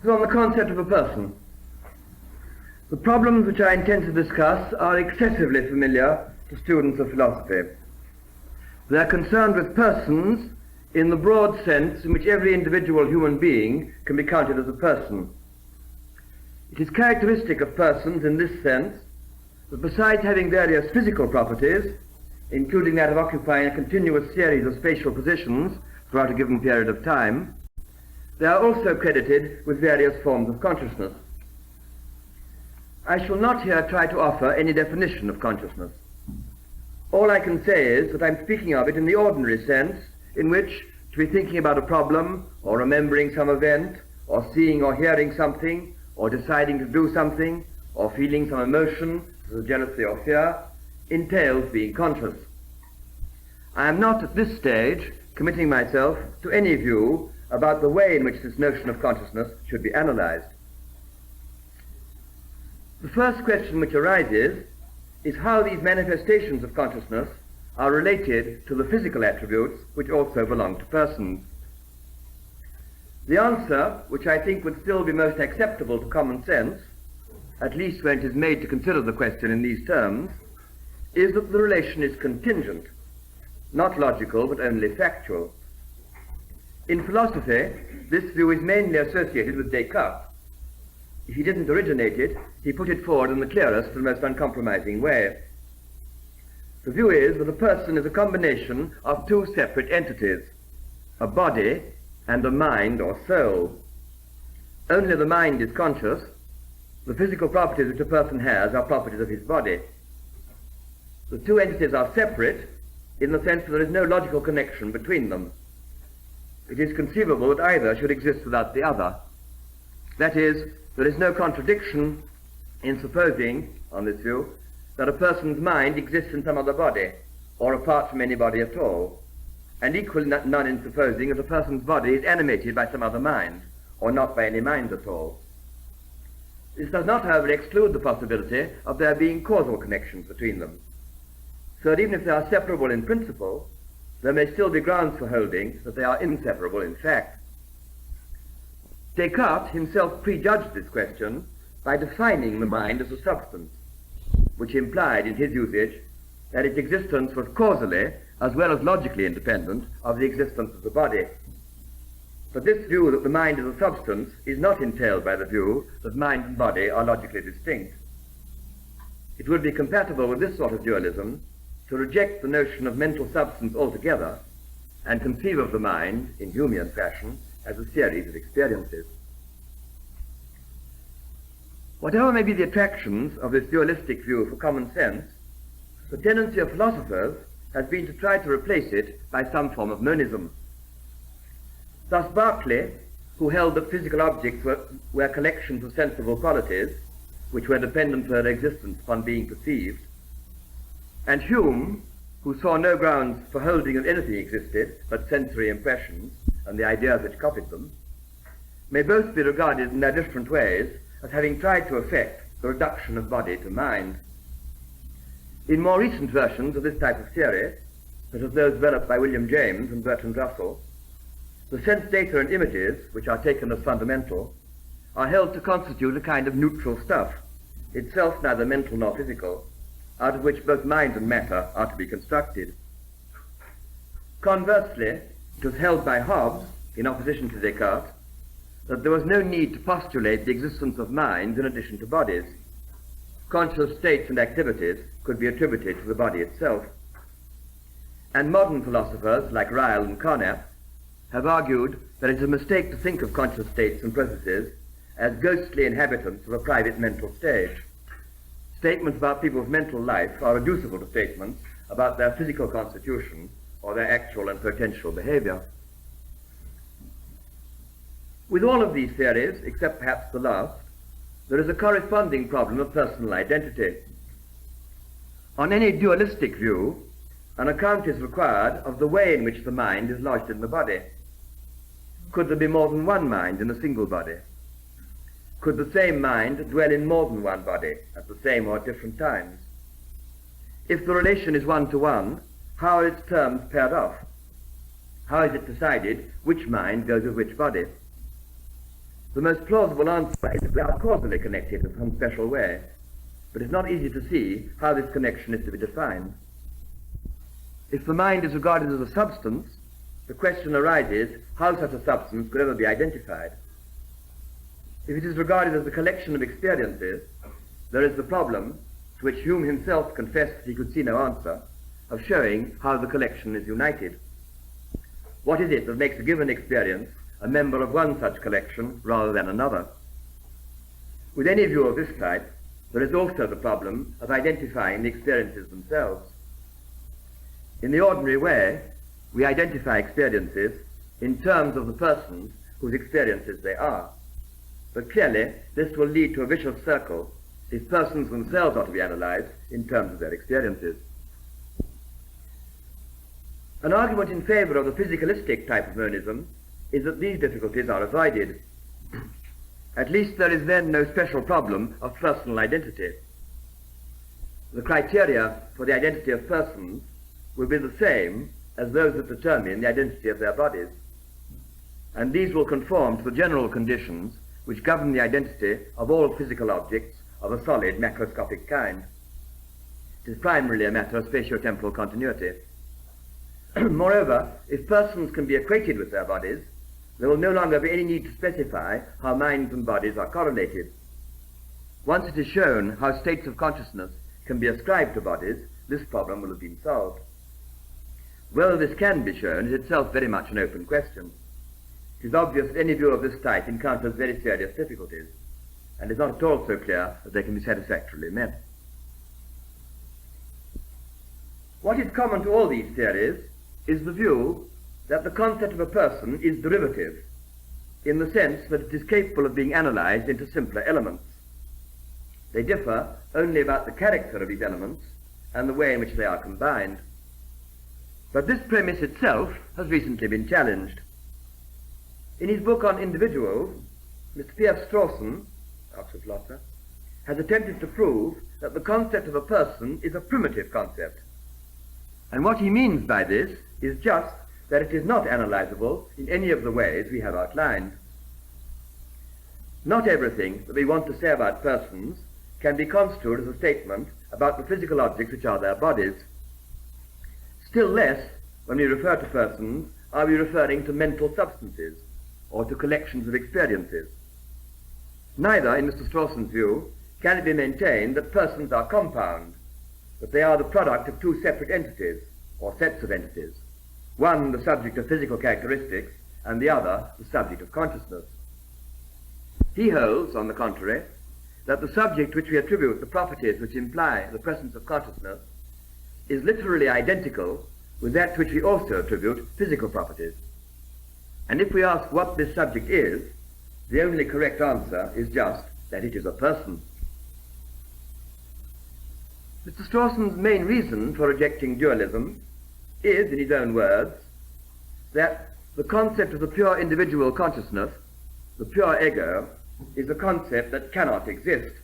is on the concept of a person. The problems which I intend to discuss are excessively familiar to students of philosophy. They are concerned with persons in the broad sense in which every individual human being can be counted as a person. It is characteristic of persons in this sense that besides having various physical properties, including that of occupying a continuous series of spatial positions throughout a given period of time, they are also credited with various forms of consciousness. I shall not here try to offer any definition of consciousness. All I can say is that I'm speaking of it in the ordinary sense in which to be thinking about a problem, or remembering some event, or seeing or hearing something, or deciding to do something, or feeling some emotion, such as jealousy or fear, entails being conscious. I am not at this stage committing myself to any view about the way in which this notion of consciousness should be analyzed. The first question which arises is how these manifestations of consciousness are related to the physical attributes which also belong to persons. The answer, which I think would still be most acceptable to common sense, at least when it is made to consider the question in these terms, is that the relation is contingent, not logical but only factual. In philosophy, this view is mainly associated with Descartes. If he didn't originate it, he put it forward in the clearest and most uncompromising way. The view is that a person is a combination of two separate entities, a body and a mind or soul. Only the mind is conscious. The physical properties which a person has are properties of his body. The two entities are separate in the sense that there is no logical connection between them. It is conceivable that either should exist without the other. That is, there is no contradiction in supposing, on this view, that a person's mind exists in some other body, or apart from any body at all, and equally none in supposing that a person's body is animated by some other mind, or not by any mind at all. This does not, however, exclude the possibility of there being causal connections between them, so that even if they are separable in principle, there may still be grounds for holding that they are inseparable in fact. Descartes himself prejudged this question by defining the mind as a substance, which implied in his usage that its existence was causally as well as logically independent of the existence of the body. But this view that the mind is a substance is not entailed by the view that mind and body are logically distinct. It would be compatible with this sort of dualism to reject the notion of mental substance altogether and conceive of the mind, in Humean fashion, as a series of experiences. Whatever may be the attractions of this dualistic view for common sense, the tendency of philosophers has been to try to replace it by some form of monism. Thus Berkeley, who held that physical objects were collections of sensible qualities, which were dependent for their existence upon being perceived, and Hume, who saw no grounds for holding that anything existed but sensory impressions and the ideas which copied them, may both be regarded in their different ways as having tried to effect the reduction of body to mind. In more recent versions of this type of theory, such as those developed by William James and Bertrand Russell, the sense data and images, which are taken as fundamental, are held to constitute a kind of neutral stuff, itself neither mental nor physical, out of which both mind and matter are to be constructed. Conversely, it was held by Hobbes, in opposition to Descartes, that there was no need to postulate the existence of minds in addition to bodies. Conscious states and activities could be attributed to the body itself. And modern philosophers, like Ryle and Carnap, have argued that it is a mistake to think of conscious states and processes as ghostly inhabitants of a private mental stage. Statements about people's mental life are reducible to statements about their physical constitution or their actual and potential behavior. With all of these theories, except perhaps the last, there is a corresponding problem of personal identity. On any dualistic view, an account is required of the way in which the mind is lodged in the body. Could there be more than one mind in a single body? Could the same mind dwell in more than one body at the same or at different times? If the relation is one-to-one, how are its terms paired off? How is it decided which mind goes with which body? The most plausible answer is that they are causally connected in some special way, but it's not easy to see how this connection is to be defined. If the mind is regarded as a substance, the question arises how such a substance could ever be identified. If it is regarded as a collection of experiences, there is the problem, to which Hume himself confessed he could see no answer, of showing how the collection is united. What is it that makes a given experience a member of one such collection rather than another? With any view of this type, there is also the problem of identifying the experiences themselves. In the ordinary way, we identify experiences in terms of the persons whose experiences they are. But clearly, this will lead to a vicious circle if persons themselves are to be analyzed in terms of their experiences. An argument in favor of the physicalistic type of monism is that these difficulties are avoided. At least there is then no special problem of personal identity. The criteria for the identity of persons will be the same as those that determine the identity of their bodies, and these will conform to the general conditions which govern the identity of all physical objects of a solid macroscopic kind. It is primarily a matter of spatio-temporal continuity. Moreover, if persons can be equated with their bodies, there will no longer be any need to specify how minds and bodies are correlated. Once it is shown how states of consciousness can be ascribed to bodies, this problem will have been solved. Whether this can be shown is itself very much an open question. It is obvious that any view of this type encounters very serious difficulties, and is not at all so clear that they can be satisfactorily met. What is common to all these theories is the view that the concept of a person is derivative, in the sense that it is capable of being analyzed into simpler elements. They differ only about the character of these elements and the way in which they are combined. But this premise itself has recently been challenged. In his book on individuals, Mr. P.F. Strawson, Oxford philosopher, has attempted to prove that the concept of a person is a primitive concept. And what he means by this is just that it is not analyzable in any of the ways we have outlined. Not everything that we want to say about persons can be construed as a statement about the physical objects which are their bodies. Still less, when we refer to persons, are we referring to mental substances or to collections of experiences. Neither, in Mr. Strawson's view, can it be maintained that persons are compound, that they are the product of two separate entities or sets of entities, one the subject of physical characteristics and the other the subject of consciousness. He holds, on the contrary, that the subject which we attribute the properties which imply the presence of consciousness is literally identical with that which we also attribute physical properties. And if we ask what this subject is, the only correct answer is just that it is a person. Mr. Strawson's main reason for rejecting dualism is, in his own words, that the concept of the pure individual consciousness, the pure ego, is a concept that cannot exist,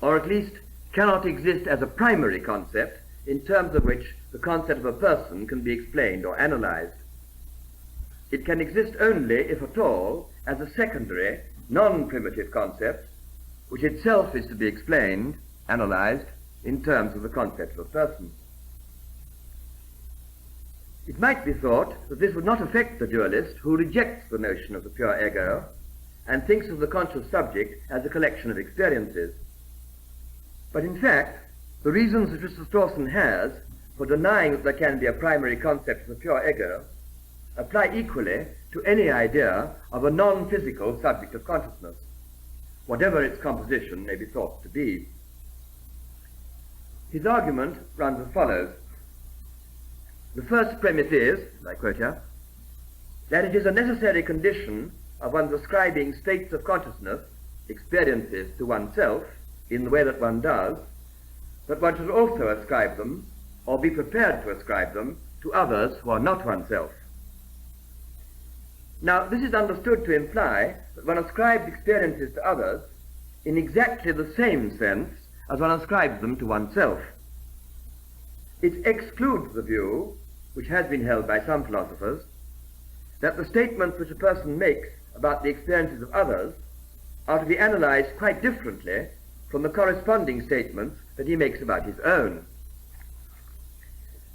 or at least cannot exist as a primary concept in terms of which the concept of a person can be explained or analyzed. It can exist only, if at all, as a secondary, non-primitive concept, which itself is to be explained, analyzed, in terms of the concept of a person. It might be thought that this would not affect the dualist who rejects the notion of the pure ego and thinks of the conscious subject as a collection of experiences. But in fact, the reasons which Mr. Strawson has for denying that there can be a primary concept of the pure ego apply equally to any idea of a non-physical subject of consciousness, whatever its composition may be thought to be. His argument runs as follows. The first premise is, and I quote here, that it is a necessary condition of one's ascribing states of consciousness, experiences, to oneself in the way that one does, that one should also ascribe them, or be prepared to ascribe them, to others who are not oneself. Now, this is understood to imply that one ascribes experiences to others in exactly the same sense as one ascribes them to oneself. It excludes the view, which has been held by some philosophers, that the statements which a person makes about the experiences of others are to be analyzed quite differently from the corresponding statements that he makes about his own.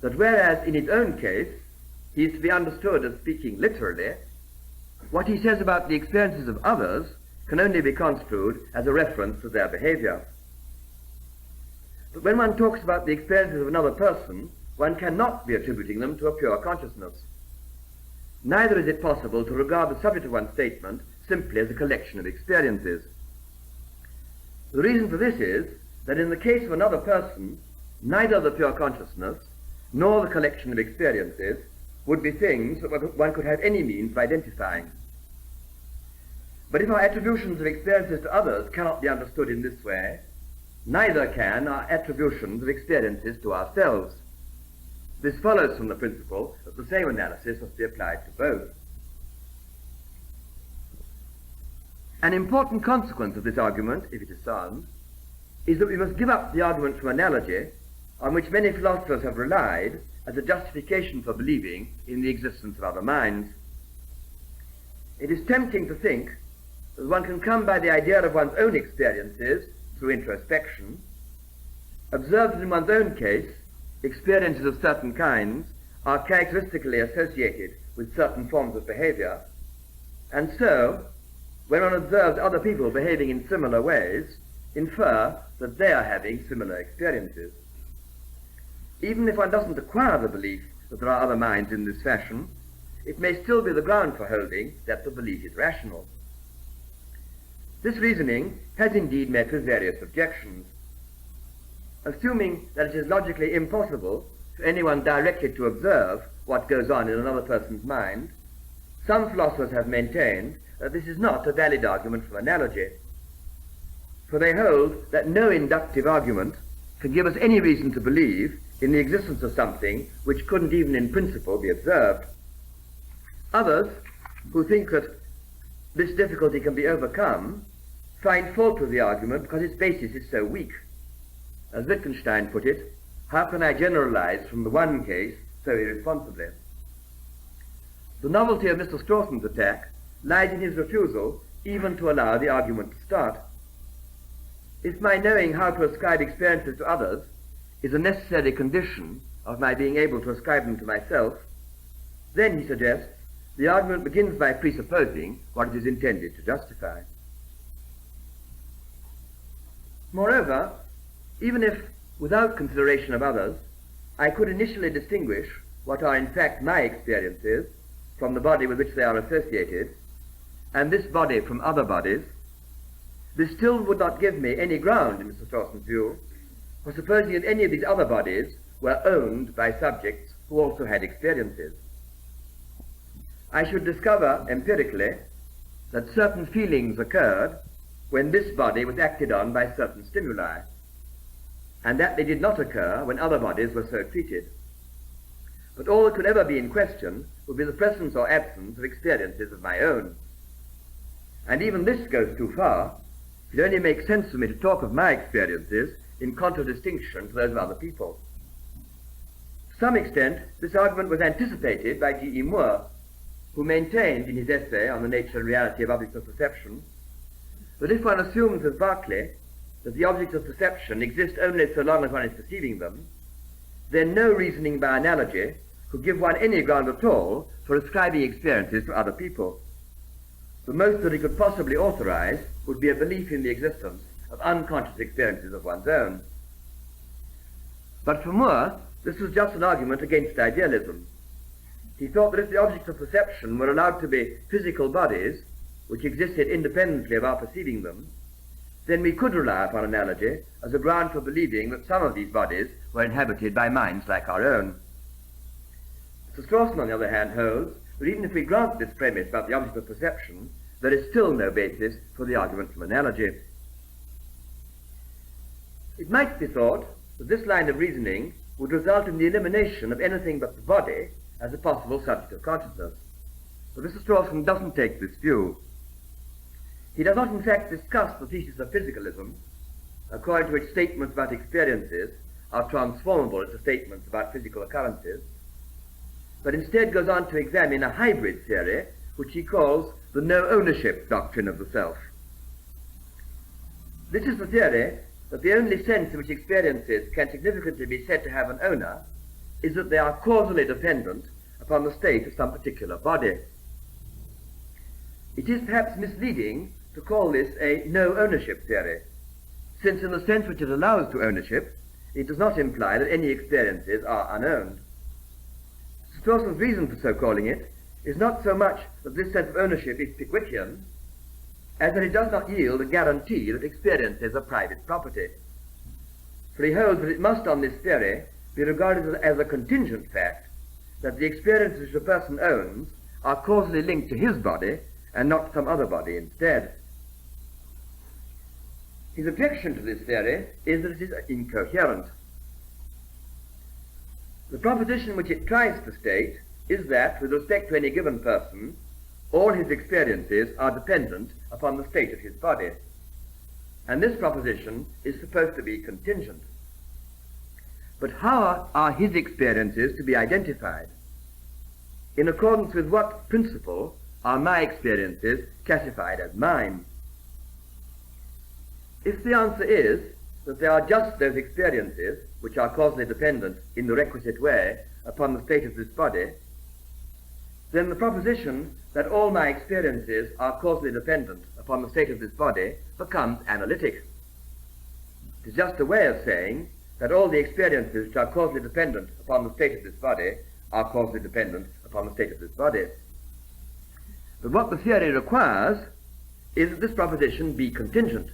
That whereas in his own case he is to be understood as speaking literally, what he says about the experiences of others can only be construed as a reference to their behavior. But when one talks about the experiences of another person, one cannot be attributing them to a pure consciousness. Neither is it possible to regard the subject of one's statement simply as a collection of experiences. The reason for this is that in the case of another person, neither the pure consciousness nor the collection of experiences would be things that one could have any means of identifying. But if our attributions of experiences to others cannot be understood in this way, neither can our attributions of experiences to ourselves. This follows from the principle that the same analysis must be applied to both. An important consequence of this argument, if it is sound, is that we must give up the argument from analogy on which many philosophers have relied as a justification for believing in the existence of other minds. It is tempting to think that one can come by the idea of one's own experiences through introspection, observe that in one's own case experiences of certain kinds are characteristically associated with certain forms of behavior, and so, when one observes other people behaving in similar ways, infer that they are having similar experiences. Even if one doesn't acquire the belief that there are other minds in this fashion, it may still be the ground for holding that the belief is rational. This reasoning has indeed met with various objections. Assuming that it is logically impossible for anyone directly to observe what goes on in another person's mind, some philosophers have maintained that this is not a valid argument from analogy, for they hold that no inductive argument can give us any reason to believe in the existence of something which couldn't even in principle be observed. Others, who think that this difficulty can be overcome, find fault with the argument because its basis is so weak. As Wittgenstein put it, how can I generalize from the one case so irresponsibly? The novelty of Mr. Strawson's attack lies in his refusal even to allow the argument to start. If my knowing how to ascribe experiences to others is a necessary condition of my being able to ascribe them to myself, then, he suggests, the argument begins by presupposing what it is intended to justify. Moreover, even if, without consideration of others, I could initially distinguish what are in fact my experiences from the body with which they are associated, and this body from other bodies, this still would not give me any ground, in Mr. Strawson's view, for supposing that any of these other bodies were owned by subjects who also had experiences. I should discover empirically that certain feelings occurred when this body was acted on by certain stimuli, and that they did not occur when other bodies were so treated. But all that could ever be in question would be the presence or absence of experiences of my own. And even this goes too far. It only makes sense for me to talk of my experiences in contradistinction to those of other people. To some extent, this argument was anticipated by G.E. Moore, who maintained in his essay on the nature and reality of objects of perception that if one assumes as Berkeley that the objects of perception exist only so long as one is perceiving them, then no reasoning by analogy could give one any ground at all for ascribing experiences to other people. The most that it could possibly authorize would be a belief in the existence of unconscious experiences of one's own. But for Moore, this was just an argument against idealism. He thought that if the objects of perception were allowed to be physical bodies, which existed independently of our perceiving them, then we could rely upon analogy as a ground for believing that some of these bodies were inhabited by minds like our own. Mr. Strawson, on the other hand, holds that even if we grant this premise about the object of perception, there is still no basis for the argument from analogy. It might be thought that this line of reasoning would result in the elimination of anything but the body as a possible subject of consciousness. But Mr. Strawson doesn't take this view. He does not in fact discuss the thesis of physicalism, according to which statements about experiences are transformable into statements about physical occurrences, but instead goes on to examine a hybrid theory which he calls the no-ownership doctrine of the self. This is the theory that the only sense in which experiences can significantly be said to have an owner is that they are causally dependent upon the state of some particular body. It is perhaps misleading to call this a no-ownership theory, since in the sense which it allows to ownership, it does not imply that any experiences are unowned. Strawson's reason for so calling it is not so much that this sense of ownership is Pickwickian, as that it does not yield a guarantee that experiences are private property. For he holds that it must, on this theory, be regarded as a contingent fact that the experiences which a person owns are causally linked to his body and not to some other body instead. His objection to this theory is that it is incoherent. The proposition which it tries to state is that, with respect to any given person, all his experiences are dependent upon the state of his body, and this proposition is supposed to be contingent. But how are his experiences to be identified? In accordance with what principle are my experiences classified as mine? If the answer is that they are just those experiences which are causally dependent in the requisite way upon the state of this body, then the proposition that all my experiences are causally dependent upon the state of this body becomes analytic. It is just a way of saying that all the experiences which are causally dependent upon the state of this body are causally dependent upon the state of this body. But what the theory requires is that this proposition be contingent.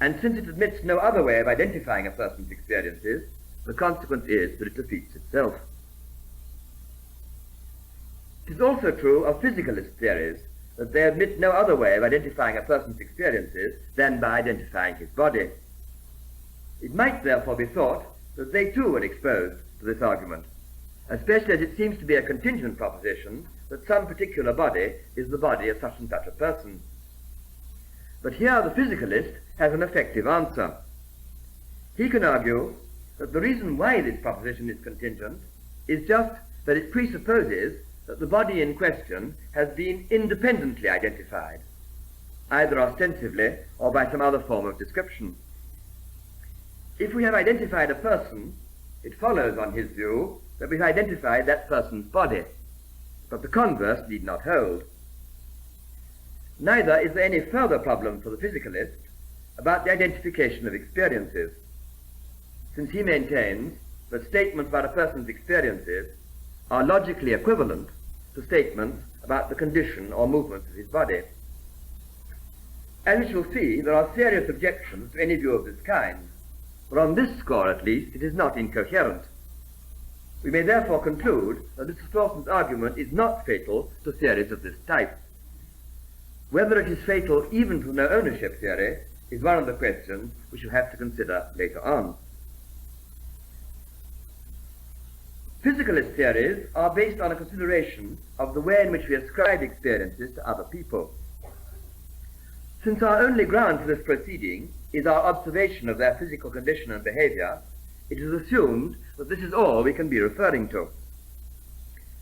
And since it admits no other way of identifying a person's experiences, the consequence is that it defeats itself. It is also true of physicalist theories that they admit no other way of identifying a person's experiences than by identifying his body. It might therefore be thought that they too were exposed to this argument, especially as it seems to be a contingent proposition that some particular body is the body of such and such a person. But here the physicalist has an effective answer. He can argue that the reason why this proposition is contingent is just that it presupposes that the body in question has been independently identified, either ostensively or by some other form of description. If we have identified a person, it follows, on his view, that we've identified that person's body, but the converse need not hold. Neither is there any further problem for the physicalist about the identification of experiences, since he maintains that statements about a person's experiences are logically equivalent to statements about the condition or movements of his body. As we shall see, there are serious objections to any view of this kind, but on this score at least it is not incoherent. We may therefore conclude that Mr. Strawson's argument is not fatal to theories of this type. Whether it is fatal even to no ownership theory is one of the questions we shall have to consider later on. Physicalist theories are based on a consideration of the way in which we ascribe experiences to other people. Since our only ground for this proceeding is our observation of their physical condition and behavior, it is assumed that this is all we can be referring to.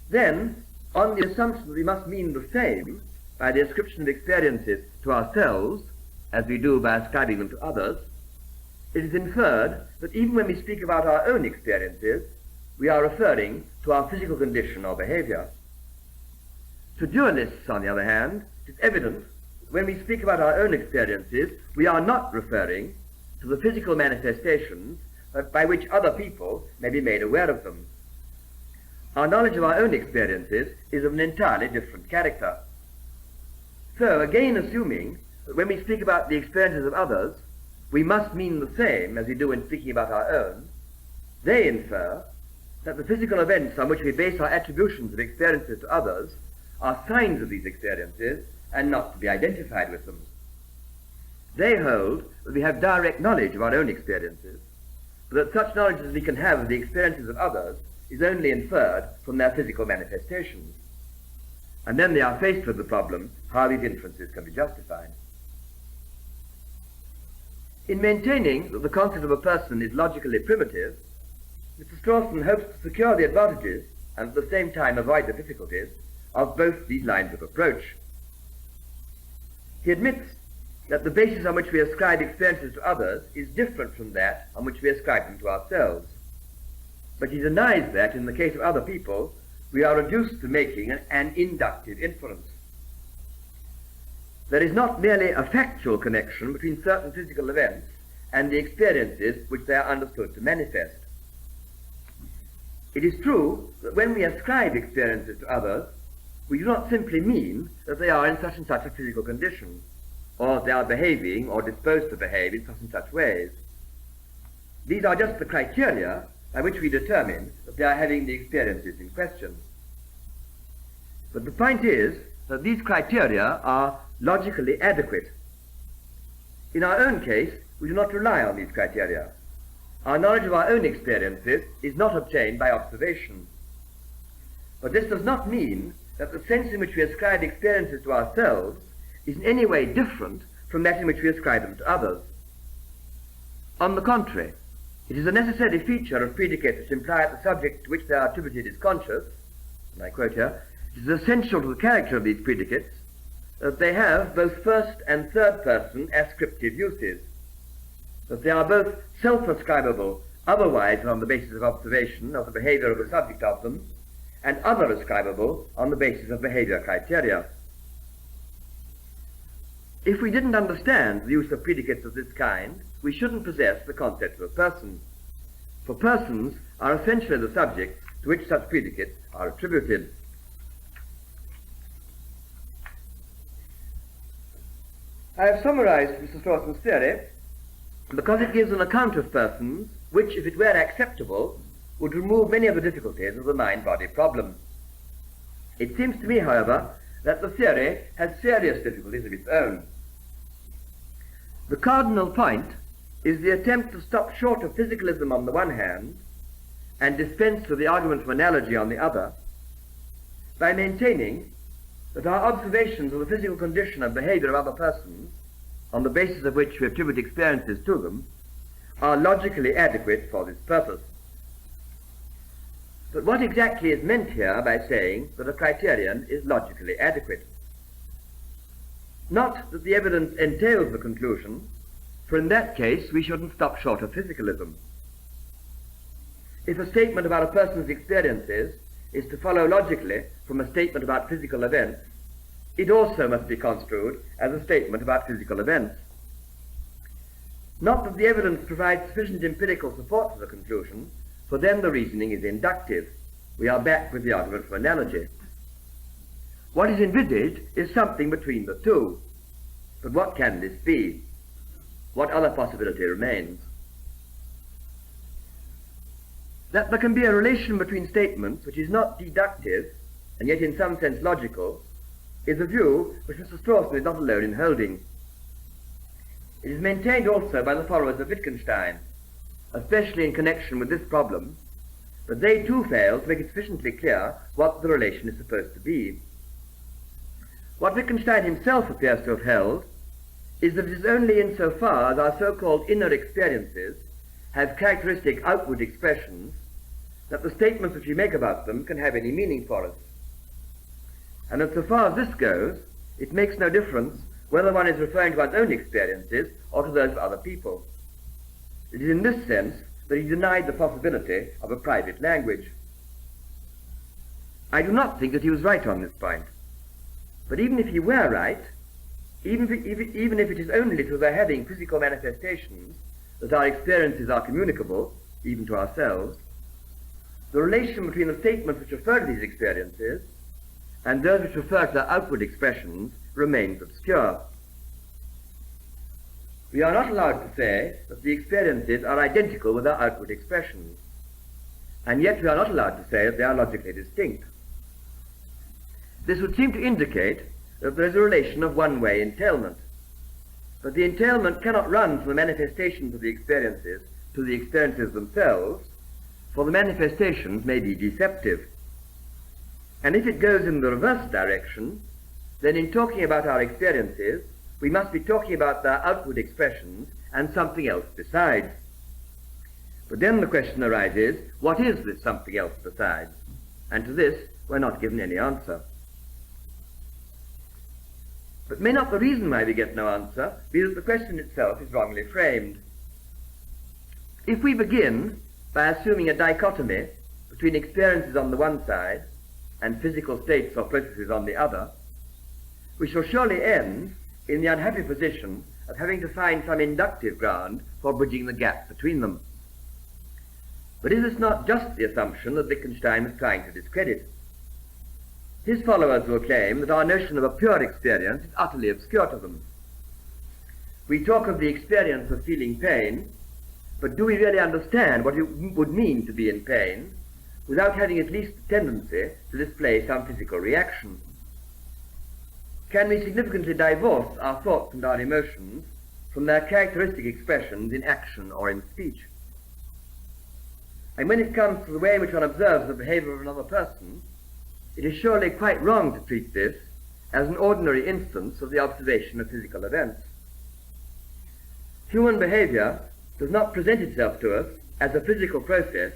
Then, on the assumption that we must mean the same by the ascription of experiences to ourselves, as we do by ascribing them to others, it is inferred that even when we speak about our own experiences, we are referring to our physical condition or behavior. To dualists, on the other hand, it is evident that when we speak about our own experiences, we are not referring to the physical manifestations by which other people may be made aware of them. Our knowledge of our own experiences is of an entirely different character. So, again assuming that when we speak about the experiences of others, we must mean the same as we do in speaking about our own, they infer that the physical events on which we base our attributions of experiences to others are signs of these experiences and not to be identified with them. They hold that we have direct knowledge of our own experiences, but that such knowledge as we can have of the experiences of others is only inferred from their physical manifestations. And then they are faced with the problem how these inferences can be justified. In maintaining that the concept of a person is logically primitive, Mr. Strawson hopes to secure the advantages and at the same time avoid the difficulties of both these lines of approach. He admits that the basis on which we ascribe experiences to others is different from that on which we ascribe them to ourselves. But he denies that in the case of other people, we are reduced to making an inductive inference. There is not merely a factual connection between certain physical events and the experiences which they are understood to manifest. It is true that when we ascribe experiences to others, we do not simply mean that they are in such and such a physical condition, or they are behaving or disposed to behave in such and such ways. These are just the criteria by which we determine that they are having the experiences in question. But the point is that these criteria are logically adequate. In our own case, we do not rely on these criteria. Our knowledge of our own experiences is not obtained by observation. But this does not mean that the sense in which we ascribe experiences to ourselves is in any way different from that in which we ascribe them to others. On the contrary, it is a necessary feature of predicates which imply that the subject to which they are attributed is conscious, and I quote here, it is essential to the character of these predicates that they have both first and third person ascriptive uses, that they are both self-ascribable otherwise than on the basis of observation of the behavior of the subject of them, and other ascribable on the basis of behavior criteria. If we didn't understand the use of predicates of this kind, we shouldn't possess the concept of a person, for persons are essentially the subjects to which such predicates are attributed. I have summarized Mr. Strawson's theory because it gives an account of persons which, if it were acceptable, would remove many of the difficulties of the mind-body problem. It seems to me, however, that the theory has serious difficulties of its own. The cardinal point is the attempt to stop short of physicalism on the one hand and dispense with the argument of analogy on the other by maintaining that our observations of the physical condition and behavior of other persons, on the basis of which we attribute experiences to them, are logically adequate for this purpose. But what exactly is meant here by saying that a criterion is logically adequate? Not that the evidence entails the conclusion, for in that case we shouldn't stop short of physicalism. If a statement about a person's experiences is to follow logically from a statement about physical events, it also must be construed as a statement about physical events. Not that the evidence provides sufficient empirical support for the conclusion, for then the reasoning is inductive. We are back with the argument from analogy. What is envisaged is something between the two. But what can this be? What other possibility remains? That there can be a relation between statements which is not deductive, and yet in some sense logical, is a view which Mr. Strawson is not alone in holding. It is maintained also by the followers of Wittgenstein, especially in connection with this problem, but they too fail to make it sufficiently clear what the relation is supposed to be. What Wittgenstein himself appears to have held is that it is only insofar as our so-called inner experiences have characteristic outward expressions that the statements which we make about them can have any meaning for us. And that so far as this goes, it makes no difference whether one is referring to one's own experiences or to those of other people. It is in this sense that he denied the possibility of a private language. I do not think that he was right on this point. But even if he were right, even if it is only through their having physical manifestations that our experiences are communicable, even to ourselves, the relation between the statements which refer to these experiences and those which refer to their outward expressions remains obscure. We are not allowed to say that the experiences are identical with their outward expressions, and yet we are not allowed to say that they are logically distinct. This would seem to indicate that there is a relation of one-way entailment, but the entailment cannot run from the manifestations of the experiences to the experiences themselves, for the manifestations may be deceptive. And if it goes in the reverse direction, then in talking about our experiences, we must be talking about their outward expressions and something else besides. But then the question arises, what is this something else besides? And to this, we're not given any answer. But may not the reason why we get no answer be that the question itself is wrongly framed? If we begin by assuming a dichotomy between experiences on the one side and physical states or processes on the other, we shall surely end in the unhappy position of having to find some inductive ground for bridging the gap between them. But is this not just the assumption that Wittgenstein was trying to discredit? His followers will claim that our notion of a pure experience is utterly obscure to them. We talk of the experience of feeling pain, but do we really understand what it would mean to be in pain without having at least a tendency to display some physical reaction? Can we significantly divorce our thoughts and our emotions from their characteristic expressions in action or in speech? And when it comes to the way in which one observes the behavior of another person, it is surely quite wrong to treat this as an ordinary instance of the observation of physical events. Human behavior does not present itself to us as a physical process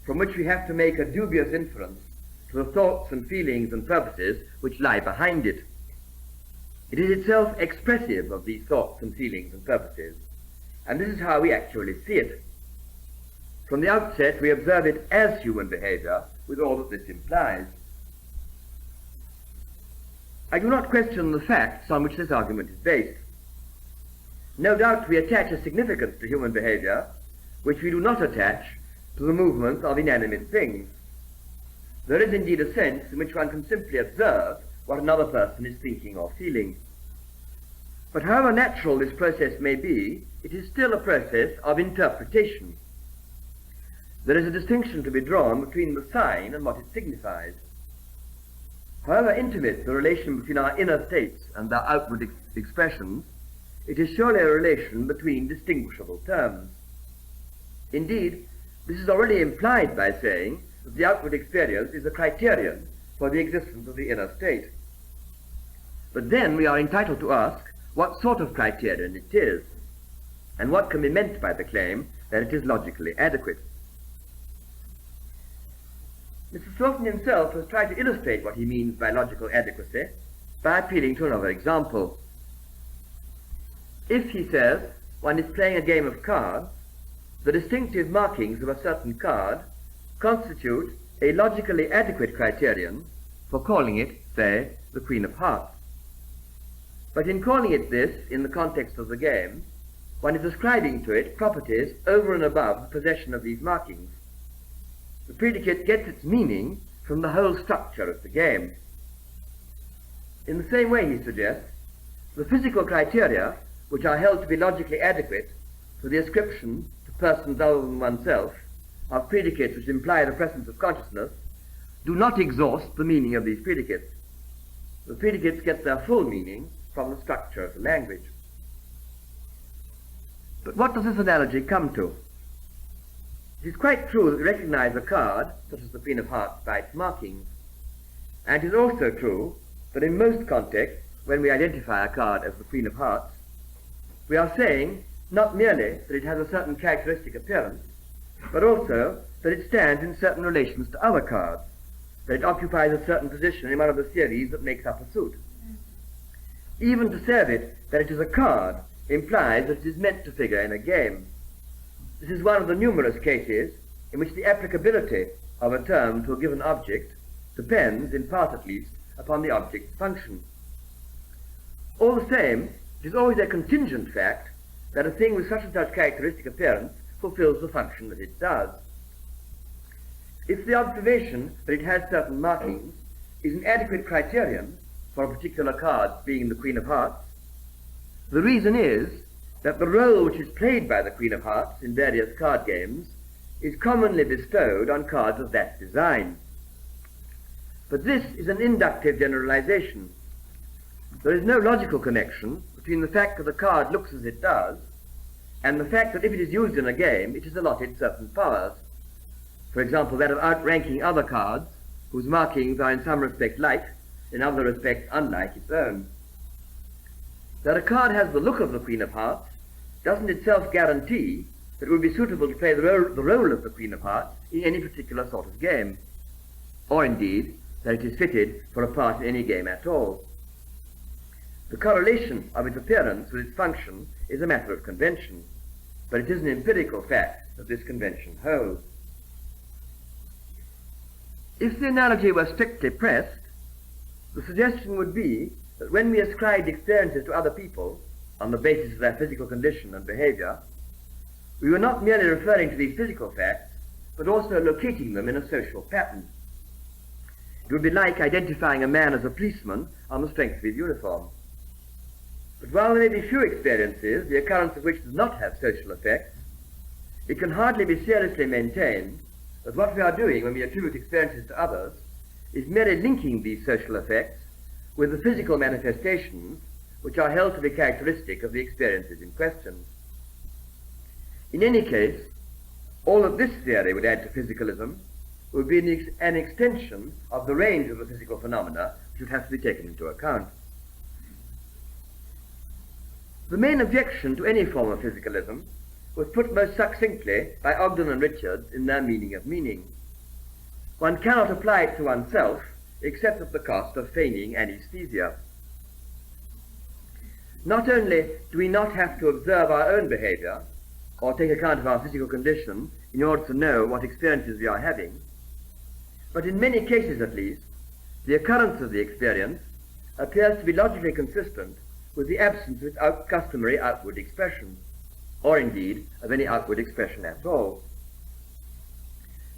from which we have to make a dubious inference to the thoughts and feelings and purposes which lie behind it. It is itself expressive of these thoughts and feelings and purposes, and this is how we actually see it. From the outset, we observe it as human behavior, with all that this implies. I do not question the facts on which this argument is based. No doubt we attach a significance to human behavior which we do not attach to the movements of inanimate things. There is indeed a sense in which one can simply observe what another person is thinking or feeling. But however natural this process may be, it is still a process of interpretation. There is a distinction to be drawn between the sign and what it signifies. However intimate the relation between our inner states and their outward expressions, it is surely a relation between distinguishable terms. Indeed, this is already implied by saying that the outward experience is a criterion for the existence of the inner state. But then we are entitled to ask what sort of criterion it is, and what can be meant by the claim that it is logically adequate. Mr. Strawson himself has tried to illustrate what he means by logical adequacy by appealing to another example. If, he says, one is playing a game of cards, the distinctive markings of a certain card constitute a logically adequate criterion for calling it, say, the Queen of Hearts. But in calling it this in the context of the game, one is ascribing to it properties over and above the possession of these markings. The predicate gets its meaning from the whole structure of the game. In the same way, he suggests, the physical criteria, which are held to be logically adequate for the ascription to persons other than oneself of predicates which imply the presence of consciousness, do not exhaust the meaning of these predicates. The predicates get their full meaning from the structure of the language. But what does this analogy come to? It is quite true that we recognize a card, such as the Queen of Hearts, by its markings. And it is also true that in most contexts, when we identify a card as the Queen of Hearts, we are saying not merely that it has a certain characteristic appearance, but also that it stands in certain relations to other cards, that it occupies a certain position in one of the series that makes up a suit. Even to say of it that it is a card implies that it is meant to figure in a game. This is one of the numerous cases in which the applicability of a term to a given object depends, in part at least, upon the object's function. All the same, it is always a contingent fact that a thing with such and such characteristic appearance fulfills the function that it does. If the observation that it has certain markings is an adequate criterion for a particular card being the Queen of Hearts, the reason is that the role which is played by the Queen of Hearts in various card games is commonly bestowed on cards of that design. But this is an inductive generalization. There is no logical connection between the fact that a card looks as it does and the fact that if it is used in a game, it is allotted certain powers. For example, that of outranking other cards whose markings are in some respect like, in other respects unlike its own. That a card has the look of the Queen of Hearts doesn't itself guarantee that it would be suitable to play the role of the Queen of Hearts in any particular sort of game, or indeed that it is fitted for a part in any game at all. The correlation of its appearance with its function is a matter of convention, but it is an empirical fact that this convention holds. If the analogy were strictly pressed, the suggestion would be that when we ascribe experiences to other people on the basis of their physical condition and behavior, we were not merely referring to these physical facts, but also locating them in a social pattern. It would be like identifying a man as a policeman on the strength of his uniform. But while there may be few experiences, the occurrence of which does not have social effects, it can hardly be seriously maintained that what we are doing when we attribute experiences to others is merely linking these social effects with the physical manifestations which are held to be characteristic of the experiences in question. In any case, all that this theory would add to physicalism would be an extension of the range of the physical phenomena which would have to be taken into account. The main objection to any form of physicalism was put most succinctly by Ogden and Richards in their meaning of meaning. One cannot apply it to oneself except at the cost of feigning anesthesia. Not only do we not have to observe our own behavior or take account of our physical condition in order to know what experiences we are having, but in many cases at least, the occurrence of the experience appears to be logically consistent with the absence of its customary outward expression, or indeed of any outward expression at all.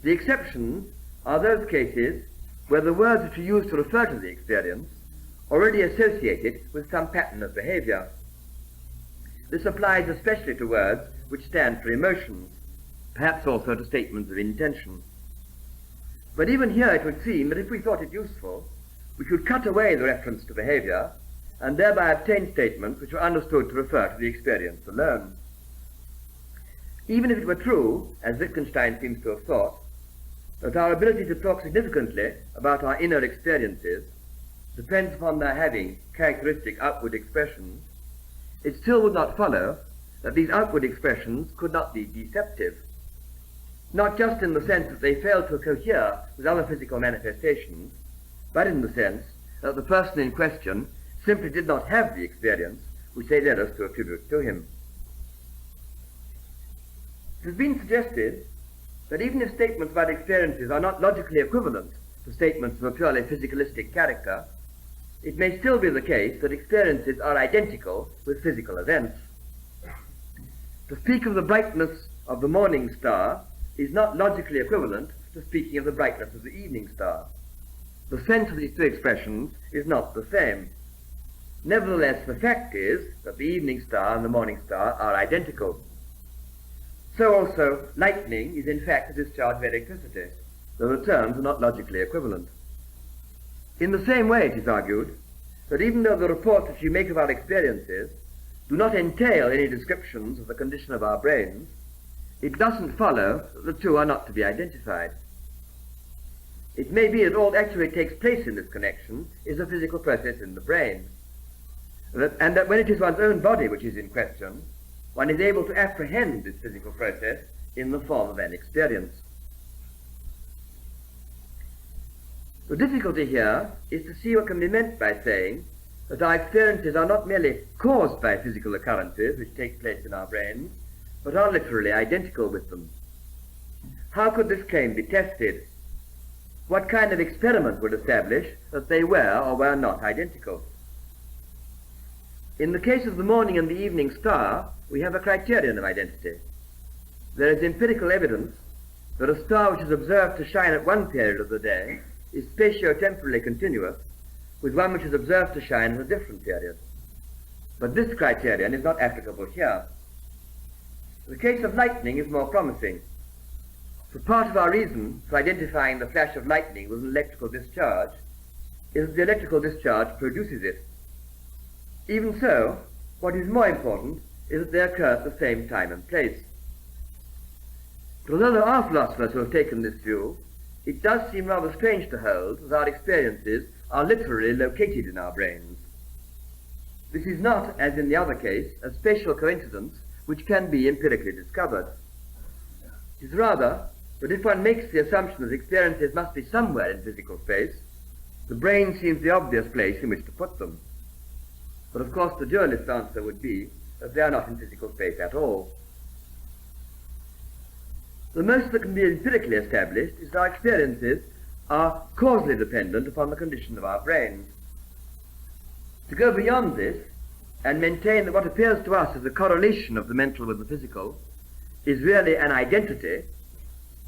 The exceptions are those cases where the words which are used to refer to the experience already associate it with some pattern of behavior. This applies especially to words which stand for emotions, perhaps also to statements of intention. But even here it would seem that if we thought it useful, we should cut away the reference to behavior and thereby obtain statements which were understood to refer to the experience alone. Even if it were true, as Wittgenstein seems to have thought, that our ability to talk significantly about our inner experiences depends upon their having characteristic outward expressions, it still would not follow that these outward expressions could not be deceptive, not just in the sense that they fail to cohere with other physical manifestations, but in the sense that the person in question simply did not have the experience which they led us to attribute to him. It has been suggested that even if statements about experiences are not logically equivalent to statements of a purely physicalistic character, it may still be the case that experiences are identical with physical events. To speak of the brightness of the morning star is not logically equivalent to speaking of the brightness of the evening star. The sense of these two expressions is not the same. Nevertheless, the fact is that the evening star and the morning star are identical. So also, lightning is in fact a discharge of electricity, though the terms are not logically equivalent. In the same way, it is argued that even though the reports which we make of our experiences do not entail any descriptions of the condition of our brains, it doesn't follow that the two are not to be identified. It may be that all that actually takes place in this connection is a physical process in the brain, and that when it is one's own body which is in question, one is able to apprehend this physical process in the form of an experience. The difficulty here is to see what can be meant by saying that our experiences are not merely caused by physical occurrences which take place in our brains, but are literally identical with them. How could this claim be tested? What kind of experiment would establish that they were or were not identical? In the case of the morning and the evening star, we have a criterion of identity. There is empirical evidence that a star which is observed to shine at one period of the day is spatio-temporally continuous with one which is observed to shine at a different period. But this criterion is not applicable here. The case of lightning is more promising. For part of our reason for identifying the flash of lightning with an electrical discharge is that the electrical discharge produces it. Even so, what is more important is that they occur at the same time and place. But although there are philosophers who have taken this view, it does seem rather strange to hold that our experiences are literally located in our brains. This is not, as in the other case, a spatial coincidence which can be empirically discovered. It is rather that if one makes the assumption that experiences must be somewhere in physical space, the brain seems the obvious place in which to put them. But of course the dualist answer would be that they are not in physical space at all. The most that can be empirically established is that our experiences are causally dependent upon the condition of our brains. To go beyond this and maintain that what appears to us as a correlation of the mental with the physical is really an identity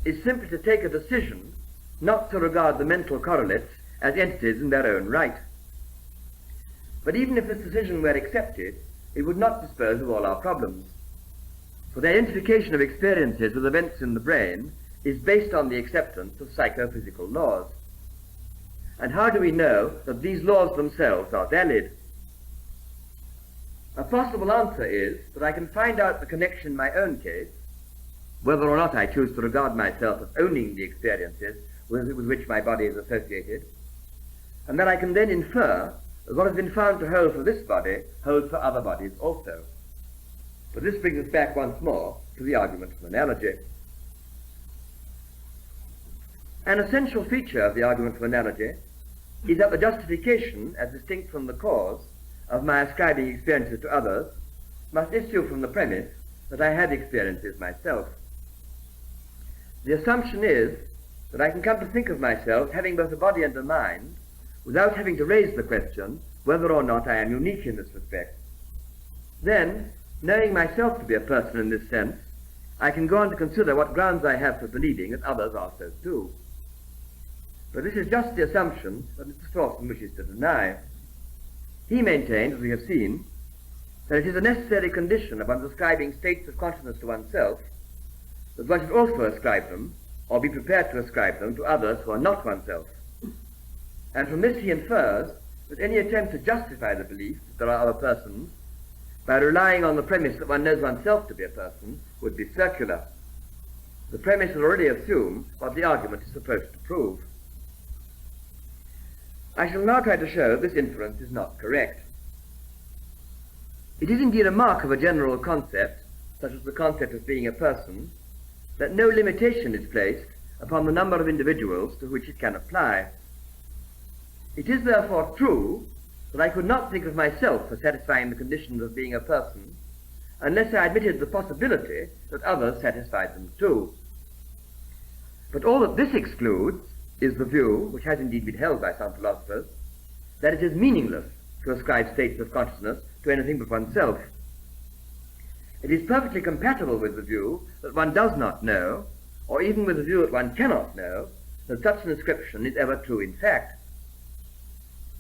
is simply to take a decision not to regard the mental correlates as entities in their own right. But even if this decision were accepted, it would not dispose of all our problems. For the identification of experiences with events in the brain is based on the acceptance of psychophysical laws. And how do we know that these laws themselves are valid? A possible answer is that I can find out the connection in my own case, whether or not I choose to regard myself as owning the experiences with which my body is associated, and that I can then infer that what has been found to hold for this body holds for other bodies also. But this brings us back once more to the argument of analogy. An essential feature of the argument of analogy is that the justification, as distinct from the cause, of my ascribing experiences to others must issue from the premise that I have experiences myself. The assumption is that I can come to think of myself having both a body and a mind without having to raise the question whether or not I am unique in this respect. Then, knowing myself to be a person in this sense, I can go on to consider what grounds I have for believing that others are so too. But this is just the assumption that Mr. Strawson wishes to deny. He maintains, as we have seen, that it is a necessary condition of one's ascribing states of consciousness to oneself that one should also ascribe them, or be prepared to ascribe them, to others who are not oneself. And from this he infers that any attempt to justify the belief that there are other persons by relying on the premise that one knows oneself to be a person would be circular. The premise will already assume what the argument is supposed to prove. I shall now try to show this inference is not correct. It is indeed a mark of a general concept, such as the concept of being a person, that no limitation is placed upon the number of individuals to which it can apply. It is therefore true that I could not think of myself as satisfying the conditions of being a person unless I admitted the possibility that others satisfied them too. But all that this excludes is the view, which has indeed been held by some philosophers, that it is meaningless to ascribe states of consciousness to anything but oneself. It is perfectly compatible with the view that one does not know, or even with the view that one cannot know, that such an ascription is ever true in fact.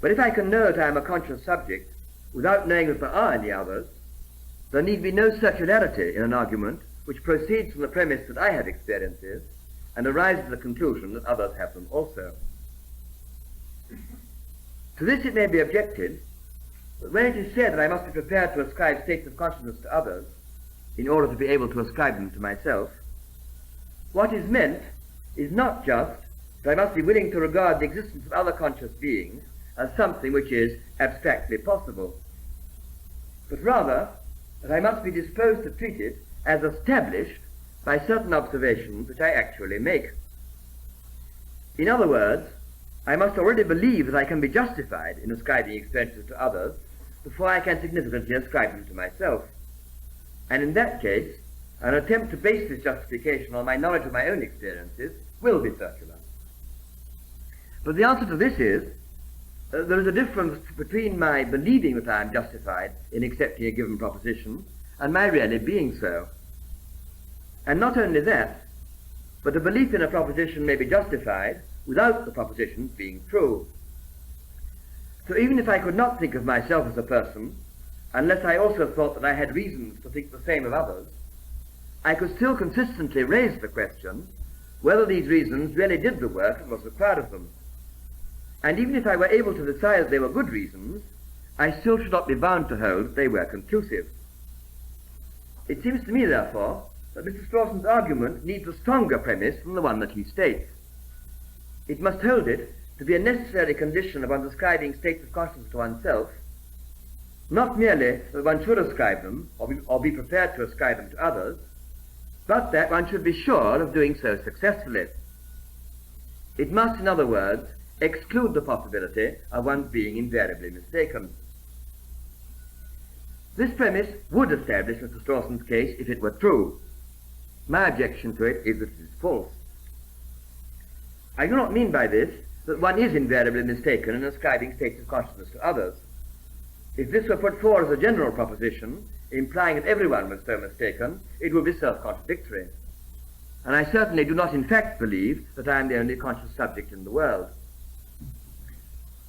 But if I can know that I am a conscious subject without knowing that there are any others, there need be no circularity in an argument which proceeds from the premise that I have experiences and arrives at the conclusion that others have them also. To this it may be objected that when it is said that I must be prepared to ascribe states of consciousness to others in order to be able to ascribe them to myself, what is meant is not just that I must be willing to regard the existence of other conscious beings as something which is abstractly possible, but rather that I must be disposed to treat it as established by certain observations which I actually make. In other words, I must already believe that I can be justified in ascribing experiences to others before I can significantly ascribe them to myself. And in that case, an attempt to base this justification on my knowledge of my own experiences will be circular. But the answer to this is there is a difference between my believing that I am justified in accepting a given proposition and my really being so. And not only that, but a belief in a proposition may be justified without the proposition being true. So even if I could not think of myself as a person, unless I also thought that I had reasons to think the same of others, I could still consistently raise the question whether these reasons really did the work that was required of them. And even if I were able to decide that they were good reasons, I still should not be bound to hold that they were conclusive. It seems to me, therefore, that Mr. Strawson's argument needs a stronger premise than the one that he states. It must hold it to be a necessary condition of one's ascribing states of consciousness to oneself, not merely that one should ascribe them, or be prepared to ascribe them to others, but that one should be sure of doing so successfully. It must, in other words, exclude the possibility of one's being invariably mistaken. This premise would establish Mr. Strawson's case if it were true. My objection to it is that it is false. I do not mean by this that one is invariably mistaken in ascribing states of consciousness to others. If this were put forward as a general proposition, implying that everyone was so mistaken, it would be self-contradictory. And I certainly do not in fact believe that I am the only conscious subject in the world.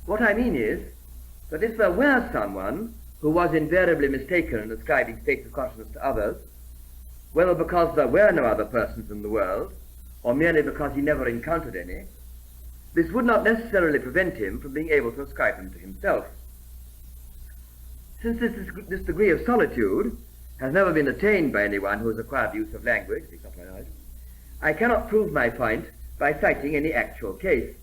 What I mean is that if there were someone who was invariably mistaken in ascribing states of consciousness to others, whether because there were no other persons in the world, or merely because he never encountered any, this would not necessarily prevent him from being able to ascribe them to himself. Since this degree of solitude has never been attained by anyone who has acquired the use of language, I cannot prove my point by citing any actual case.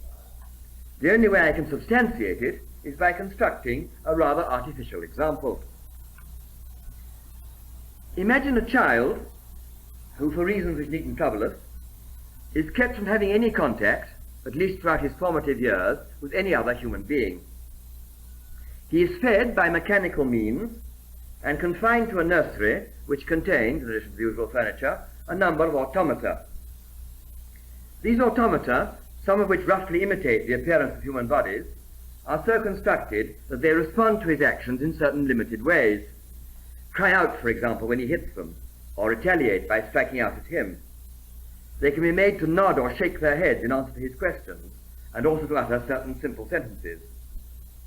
The only way I can substantiate it is by constructing a rather artificial example. Imagine a child who, for reasons which needn't trouble us, is kept from having any contact, at least throughout his formative years, with any other human being. He is fed by mechanical means and confined to a nursery which contains, in addition to the usual furniture, a number of automata. These automata, some of which roughly imitate the appearance of human bodies, are so constructed that they respond to his actions in certain limited ways. Cry out, for example, when he hits them, or retaliate by striking out at him. They can be made to nod or shake their heads in answer to his questions, and also to utter certain simple sentences.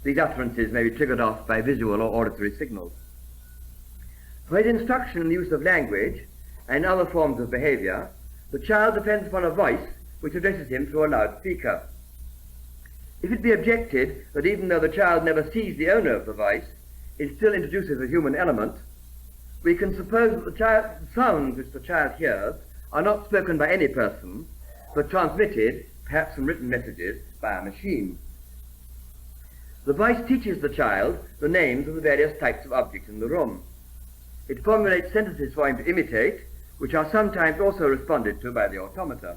These utterances may be triggered off by visual or auditory signals. For his instruction in the use of language and other forms of behavior, the child depends upon a voice which addresses him through a loudspeaker. If it be objected that even though the child never sees the owner of the voice, it still introduces a human element, we can suppose that the sounds which the child hears are not spoken by any person, but transmitted, perhaps from written messages, by a machine. The voice teaches the child the names of the various types of objects in the room. It formulates sentences for him to imitate, which are sometimes also responded to by the automata.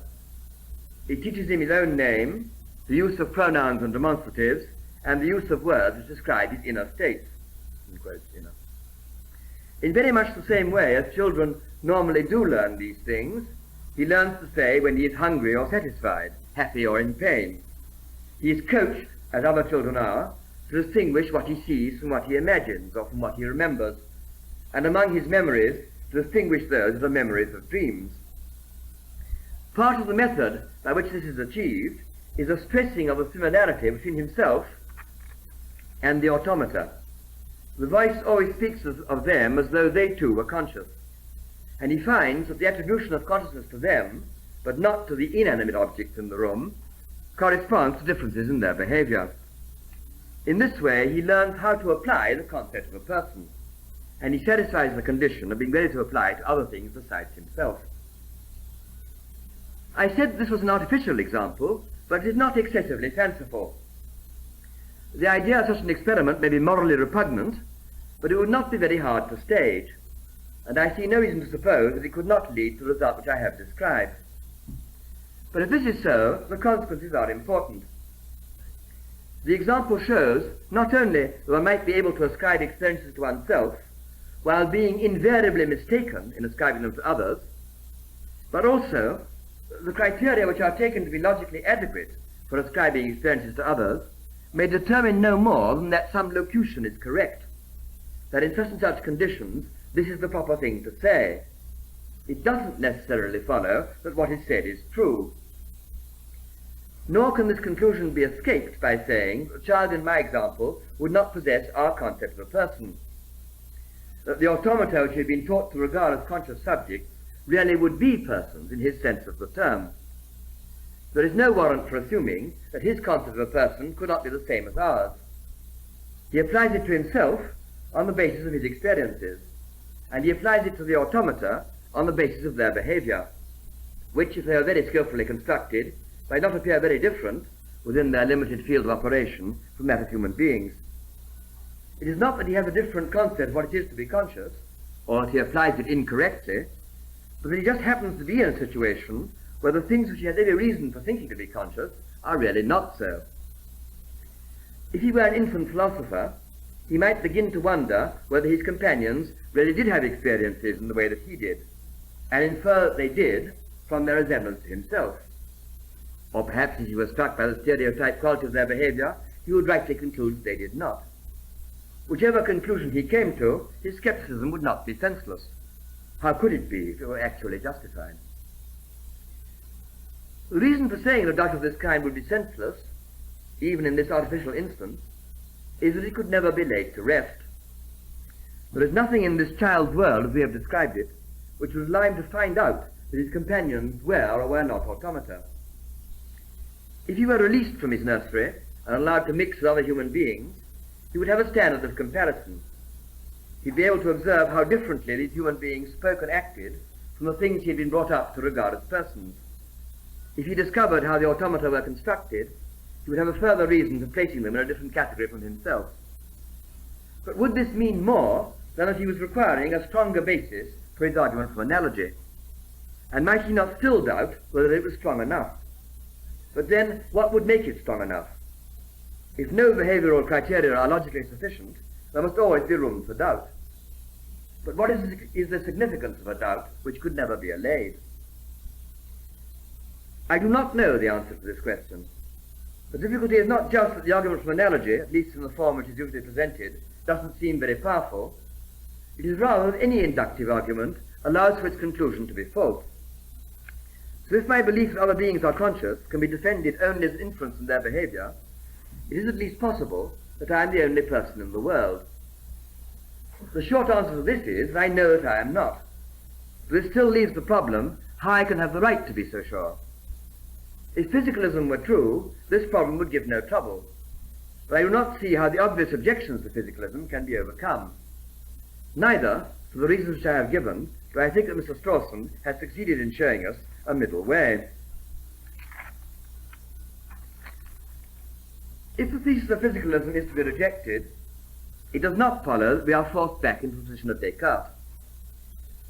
It teaches him his own name, the use of pronouns and demonstratives, and the use of words which describe his inner states. In very much the same way as children normally do learn these things, he learns to say when he is hungry or satisfied, happy or in pain. He is coached, as other children are, to distinguish what he sees from what he imagines or from what he remembers, and among his memories to distinguish those that are memories of dreams. Part of the method by which this is achieved is a stressing of the similarity between himself and the automata. The voice always speaks of them as though they too were conscious, and he finds that the attribution of consciousness to them, but not to the inanimate objects in the room, corresponds to differences in their behavior. In this way, he learns how to apply the concept of a person, and he satisfies the condition of being ready to apply it to other things besides himself. I said this was an artificial example, but it is not excessively fanciful. The idea of such an experiment may be morally repugnant, but it would not be very hard to stage, and I see no reason to suppose that it could not lead to the result which I have described. But if this is so, the consequences are important. The example shows not only that one might be able to ascribe experiences to oneself while being invariably mistaken in ascribing them to others, but also the criteria which are taken to be logically adequate for ascribing experiences to others may determine no more than that some locution is correct, that in such and such conditions this is the proper thing to say. It doesn't necessarily follow that what is said is true. Nor can this conclusion be escaped by saying that the child in my example would not possess our concept of a person, that the automata which he had been taught to regard as conscious subjects really would be persons in his sense of the term. There is no warrant for assuming that his concept of a person could not be the same as ours. He applies it to himself on the basis of his experiences, and he applies it to the automata on the basis of their behavior, which, if they are very skillfully constructed, might not appear very different within their limited field of operation from that of human beings. It is not that he has a different concept of what it is to be conscious, or that he applies it incorrectly, but that he just happens to be in a situation where the things which he has every reason for thinking to be conscious are really not so. If he were an infant philosopher, he might begin to wonder whether his companions really did have experiences in the way that he did, and infer that they did from their resemblance to himself. Or perhaps if he was struck by the stereotyped quality of their behavior, he would rightly conclude that they did not. Whichever conclusion he came to, his skepticism would not be senseless. How could it be if it were actually justified? The reason for saying that a doubt of this kind would be senseless, even in this artificial instance, is that it could never be laid to rest. There is nothing in this child's world, as we have described it, which would allow him to find out that his companions were or were not automata. If he were released from his nursery and allowed to mix with other human beings, he would have a standard of comparison. He'd be able to observe how differently these human beings spoke and acted from the things he had been brought up to regard as persons. If he discovered how the automata were constructed, he would have a further reason for placing them in a different category from himself. But would this mean more than that he was requiring a stronger basis for his argument from analogy? And might he not still doubt whether it was strong enough? But then, what would make it strong enough? If no behavioral criteria are logically sufficient, there must always be room for doubt. But what is the significance of a doubt which could never be allayed? I do not know the answer to this question. The difficulty is not just that the argument from analogy, at least in the form which is usually presented, doesn't seem very powerful. It is rather that any inductive argument allows for its conclusion to be false. So if my belief that other beings are conscious can be defended only as inference in their behavior, it is at least possible that I am the only person in the world. The short answer to this is that I know that I am not. But this still leaves the problem how I can have the right to be so sure. If physicalism were true, this problem would give no trouble. But I do not see how the obvious objections to physicalism can be overcome. Neither, for the reasons which I have given, do I think that Mr. Strawson has succeeded in showing us a middle way. If the thesis of physicalism is to be rejected, it does not follow that we are forced back into the position of Descartes.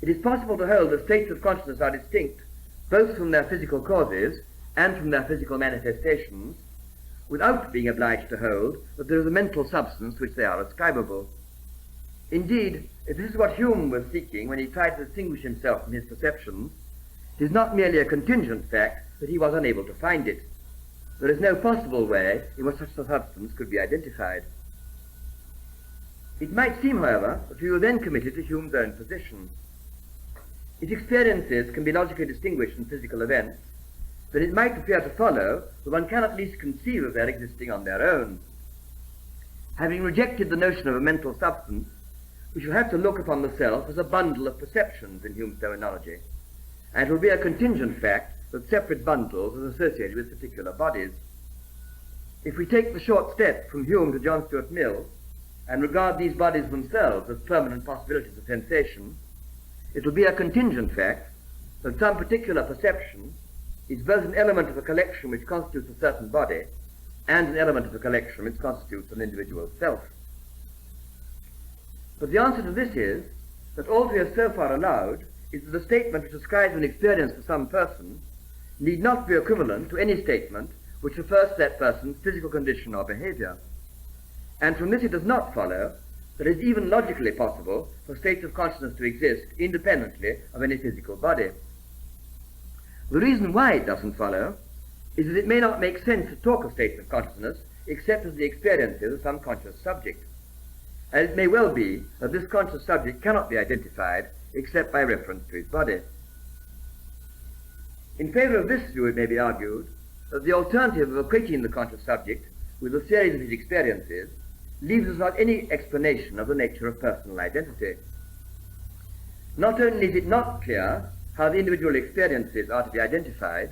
It is possible to hold that states of consciousness are distinct both from their physical causes and from their physical manifestations, without being obliged to hold that there is a mental substance to which they are ascribable. Indeed, if this is what Hume was seeking when he tried to distinguish himself from his perceptions, it is not merely a contingent fact that he was unable to find it. There is no possible way in which such a substance could be identified. It might seem, however, that we were then committed to Hume's own position. If experiences can be logically distinguished from physical events, then it might appear to follow that one can at least conceive of their existing on their own. Having rejected the notion of a mental substance, we shall have to look upon the self as a bundle of perceptions in Hume's terminology, and it will be a contingent fact that separate bundles are associated with particular bodies. If we take the short step from Hume to John Stuart Mill, and regard these bodies themselves as permanent possibilities of sensation, it will be a contingent fact that some particular perception is both an element of a collection which constitutes a certain body, and an element of a collection which constitutes an individual self. But the answer to this is that all we have so far allowed is that the statement which ascribes an experience to some person need not be equivalent to any statement which refers to that person's physical condition or behavior. And from this it does not follow that it is even logically possible for states of consciousness to exist independently of any physical body. The reason why it doesn't follow is that it may not make sense to talk of states of consciousness except as the experiences of some conscious subject. And it may well be that this conscious subject cannot be identified except by reference to his body. In favor of this view, it may be argued that the alternative of equating the conscious subject with a series of his experiences leaves us without any explanation of the nature of personal identity. Not only is it not clear how the individual experiences are to be identified,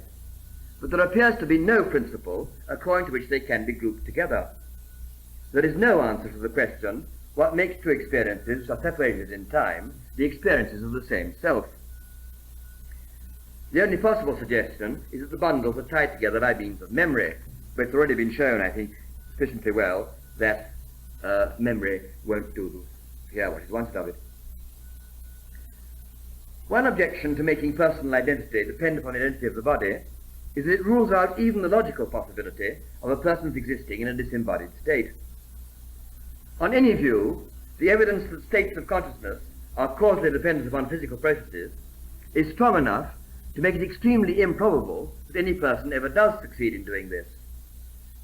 but there appears to be no principle according to which they can be grouped together. There is no answer to the question, what makes two experiences which are separated in time the experiences of the same self? The only possible suggestion is that the bundles are tied together by means of memory, but it's already been shown, I think, sufficiently well that memory won't do here what is wanted of it. One objection to making personal identity depend upon the identity of the body is that it rules out even the logical possibility of a person's existing in a disembodied state. On any view, the evidence that states of consciousness are causally dependent upon physical processes is strong enough to make it extremely improbable that any person ever does succeed in doing this.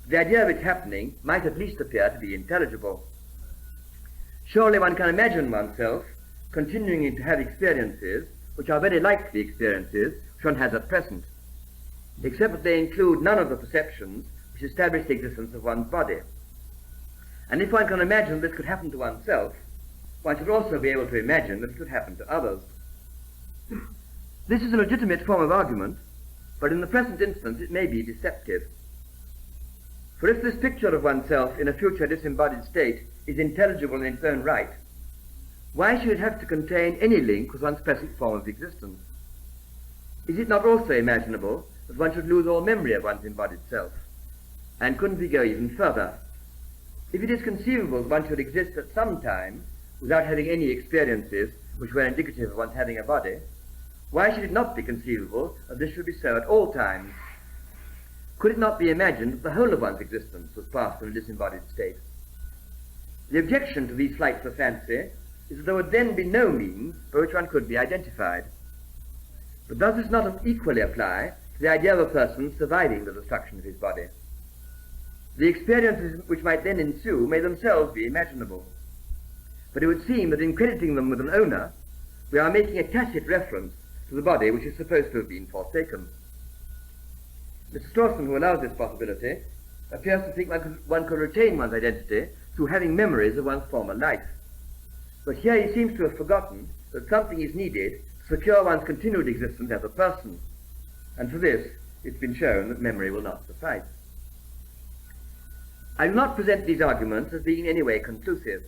The idea of it happening might at least appear to be intelligible. Surely one can imagine oneself continuing to have experiences which are very like the experiences which one has at present, except that they include none of the perceptions which establish the existence of one's body. And if one can imagine this could happen to oneself, one should also be able to imagine that it could happen to others. This is a legitimate form of argument, but in the present instance it may be deceptive. For if this picture of oneself in a future disembodied state is intelligible in its own right, why should it have to contain any link with one's present form of existence? Is it not also imaginable that one should lose all memory of one's embodied self? And couldn't we go even further? If it is conceivable that one should exist at some time without having any experiences which were indicative of one's having a body, why should it not be conceivable that this should be so at all times? Could it not be imagined that the whole of one's existence was passed in a disembodied state? The objection to these flights of fancy is that there would then be no means by which one could be identified. But does this not equally apply to the idea of a person surviving the destruction of his body? The experiences which might then ensue may themselves be imaginable, but it would seem that in crediting them with an owner, we are making a tacit reference to the body which is supposed to have been forsaken. Mr. Strawson, who allows this possibility, appears to think one could retain one's identity through having memories of one's former life. But here he seems to have forgotten that something is needed to secure one's continued existence as a person, and for this it's been shown that memory will not suffice. I do not present these arguments as being in any way conclusive.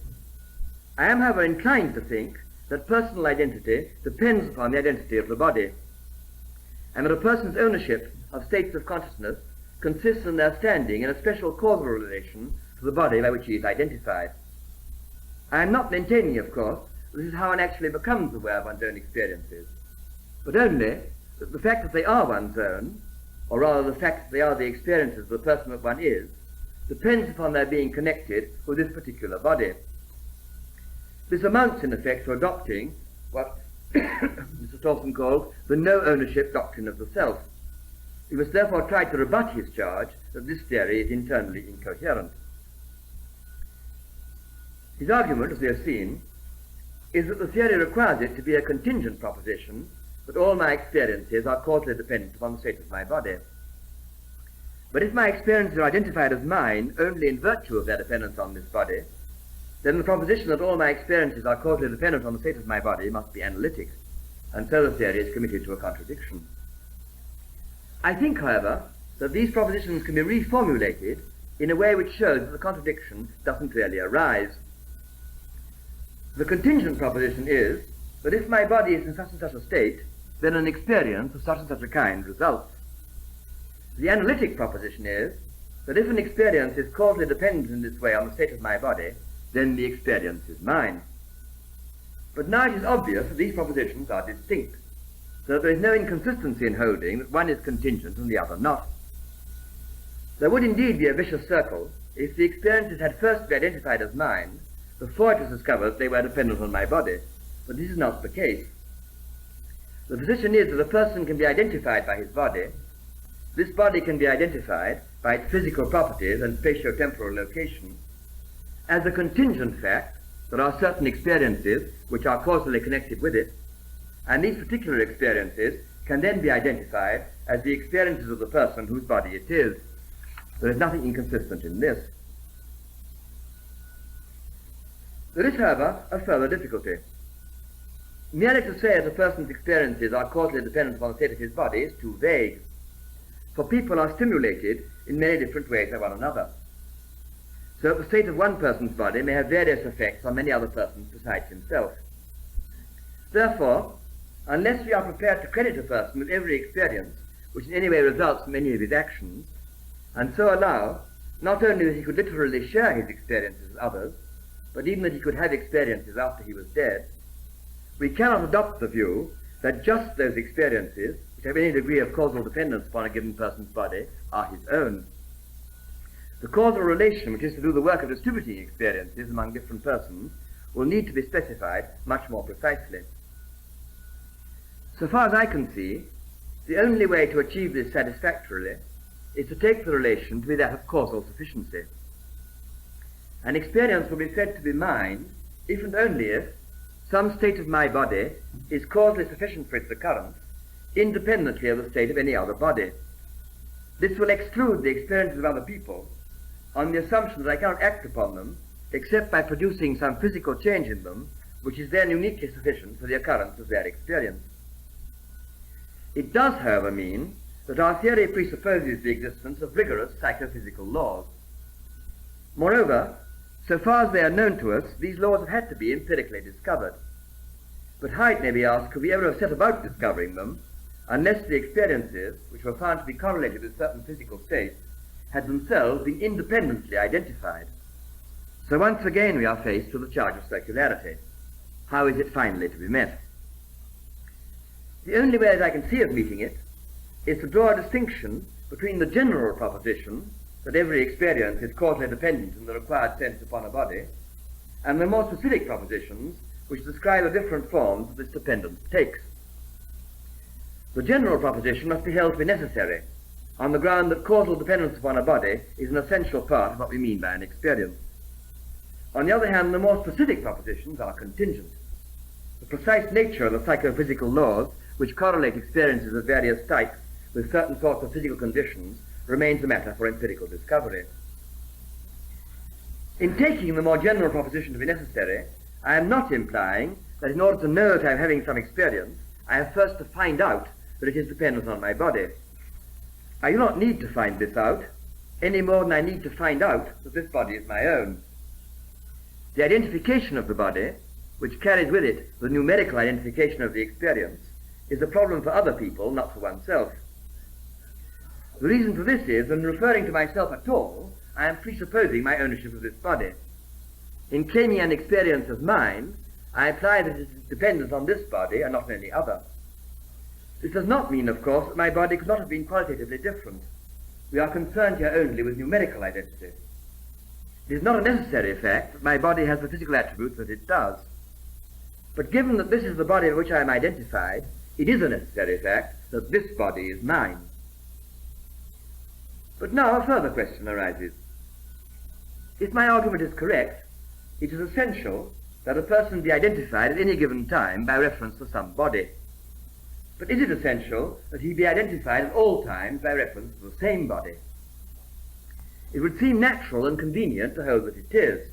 I am, however, inclined to think that personal identity depends upon the identity of the body, and that a person's ownership of states of consciousness consists in their standing in a special causal relation to the body by which he is identified. I am not maintaining, of course, that this is how one actually becomes aware of one's own experiences, but only that the fact that they are one's own, or rather the fact that they are the experiences of the person that one is, depends upon their being connected with this particular body. This amounts, in effect, to adopting what Mr. Strawson calls the no-ownership doctrine of the self. We must therefore try to rebut his charge that this theory is internally incoherent. His argument, as we have seen, is that the theory requires it to be a contingent proposition that all my experiences are causally dependent upon the state of my body. But if my experiences are identified as mine only in virtue of their dependence on this body, then the proposition that all my experiences are causally dependent on the state of my body must be analytic, and so the theory is committed to a contradiction. I think, however, that these propositions can be reformulated in a way which shows that the contradiction doesn't really arise. The contingent proposition is that if my body is in such and such a state, then an experience of such and such a kind results. The analytic proposition is that if an experience is causally dependent in this way on the state of my body, then the experience is mine. But now it is obvious that these propositions are distinct, so that there is no inconsistency in holding that one is contingent and the other not. There would indeed be a vicious circle if the experiences had first been identified as mine before it was discovered that they were dependent on my body, but this is not the case. The position is that a person can be identified by his body. This body can be identified by its physical properties and spatio-temporal location as a contingent fact. There are certain experiences which are causally connected with it, and these particular experiences can then be identified as the experiences of the person whose body it is. There is nothing inconsistent in this. There is, however, a further difficulty. Merely to say that a person's experiences are causally dependent upon the state of his body is too vague, for people are stimulated in many different ways by one another. So that the state of one person's body may have various effects on many other persons besides himself. Therefore, unless we are prepared to credit a person with every experience which in any way results from any of his actions, and so allow not only that he could literally share his experiences with others, but even that he could have experiences after he was dead, we cannot adopt the view that just those experiences which have any degree of causal dependence upon a given person's body are his own. the causal relation which is to do the work of distributing experiences among different persons will need to be specified much more precisely. So far as I can see, the only way to achieve this satisfactorily is to take the relation to be that of causal sufficiency. An experience will be said to be mine if and only if some state of my body is causally sufficient for its occurrence, independently of the state of any other body. This will exclude the experiences of other people on the assumption that I cannot act upon them except by producing some physical change in them which is then uniquely sufficient for the occurrence of their experience. It does, however, mean that our theory presupposes the existence of rigorous psychophysical laws. Moreover, so far as they are known to us, these laws have had to be empirically discovered. But how, it may be asked, could we ever have set about discovering them unless the experiences, which were found to be correlated with certain physical states, had themselves been independently identified? So once again we are faced with the charge of circularity. How is it finally to be met? The only way that I can see of meeting it is to draw a distinction between the general proposition that every experience is causally dependent in the required sense upon a body, and the more specific propositions which describe the different forms that this dependence takes. The general proposition must be held to be necessary, on the ground that causal dependence upon a body is an essential part of what we mean by an experience. On the other hand, the more specific propositions are contingent. The precise nature of the psychophysical laws which correlate experiences of various types with certain sorts of physical conditions remains a matter for empirical discovery. In taking the more general proposition to be necessary, I am not implying that in order to know that I am having some experience, I have first to find out that it is dependent on my body. I do not need to find this out, any more than I need to find out that this body is my own. The identification of the body, which carries with it the numerical identification of the experience, is a problem for other people, not for oneself. The reason for this is that in referring to myself at all, I am presupposing my ownership of this body. In claiming an experience as mine, I imply that it is dependent on this body and not on any other. This does not mean, of course, that my body could not have been qualitatively different. We are concerned here only with numerical identity. It is not a necessary fact that my body has the physical attributes that it does. But given that this is the body of which I am identified, it is a necessary fact that this body is mine. But now a further question arises. If my argument is correct, it is essential that a person be identified at any given time by reference to some body. But is it essential that he be identified at all times by reference to the same body? It would seem natural and convenient to hold that it is,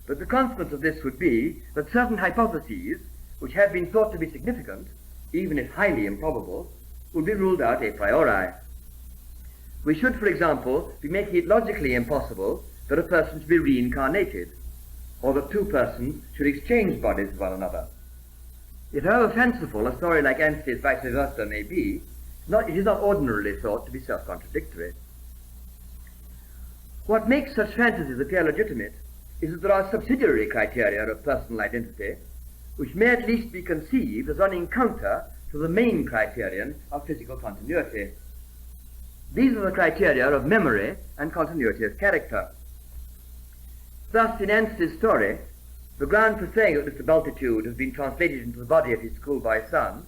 but the consequence of this would be that certain hypotheses, which have been thought to be significant, even if highly improbable, would be ruled out a priori. We should, for example, be making it logically impossible that a person should be reincarnated, or that two persons should exchange bodies with one another. If however fanciful a story like Anstey's vice versa may be, it is not ordinarily thought to be self-contradictory. What makes such fantasies appear legitimate is that there are subsidiary criteria of personal identity, which may at least be conceived as running counter to the main criterion of physical continuity. These are the criteria of memory and continuity of character. Thus, in Anstey's story, the ground for saying that Mr. Bultitude has been translated into the body of his schoolboy son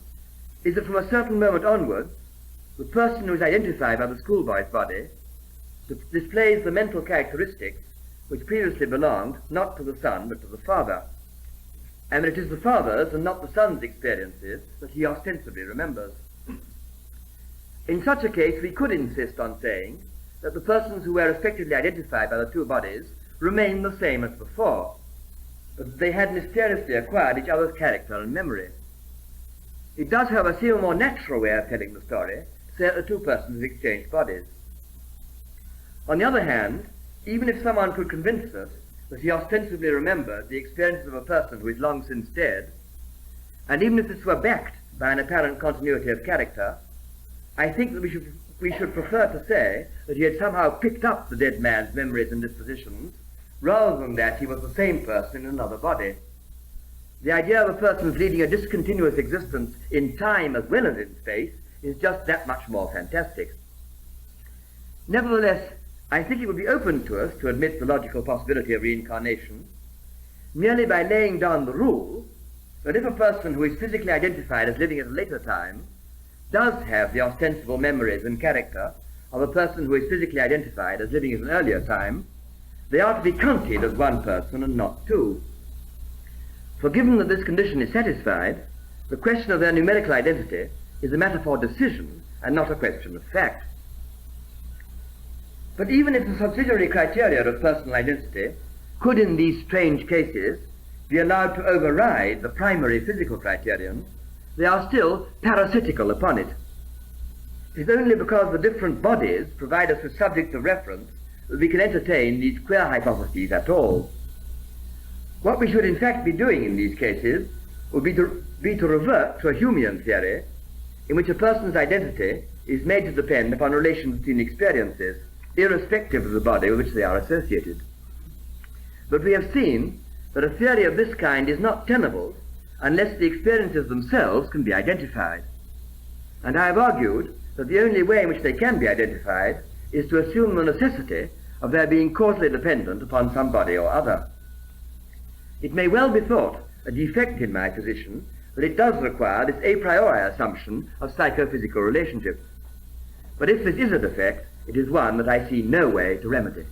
is that from a certain moment onwards, the person who is identified by the schoolboy's body displays the mental characteristics which previously belonged not to the son but to the father, and that it is the father's and not the son's experiences that he ostensibly remembers. In such a case, we could insist on saying that the persons who were respectively identified by the two bodies remain the same as before, but that they had mysteriously acquired each other's character and memory. It does, however, seem a more natural way of telling the story to say that the two persons have exchanged bodies. On the other hand, even if someone could convince us that he ostensibly remembered the experiences of a person who is long since dead, and even if this were backed by an apparent continuity of character, I think that we should prefer to say that he had somehow picked up the dead man's memories and dispositions, rather than that he was the same person in another body. The idea of a person's leading a discontinuous existence in time as well as in space is just that much more fantastic. Nevertheless, I think it would be open to us to admit the logical possibility of reincarnation merely by laying down the rule that if a person who is physically identified as living at a later time does have the ostensible memories and character of a person who is physically identified as living at an earlier time, they are to be counted as one person and not two. For given that this condition is satisfied, the question of their numerical identity is a matter for decision and not a question of fact. But even if the subsidiary criteria of personal identity could in these strange cases be allowed to override the primary physical criterion, they are still parasitical upon it. It is only because the different bodies provide us with subjects of reference that we can entertain these queer hypotheses at all. What we should in fact be doing in these cases would be to revert to a Humean theory in which a person's identity is made to depend upon relations between experiences, irrespective of the body with which they are associated. But we have seen that a theory of this kind is not tenable unless the experiences themselves can be identified. And I have argued that the only way in which they can be identified is to assume the necessity of their being causally dependent upon some body or other. It may well be thought a defect in my position that it does require this a priori assumption of psychophysical relationships. But if this is a defect, it is one that I see no way to remedy.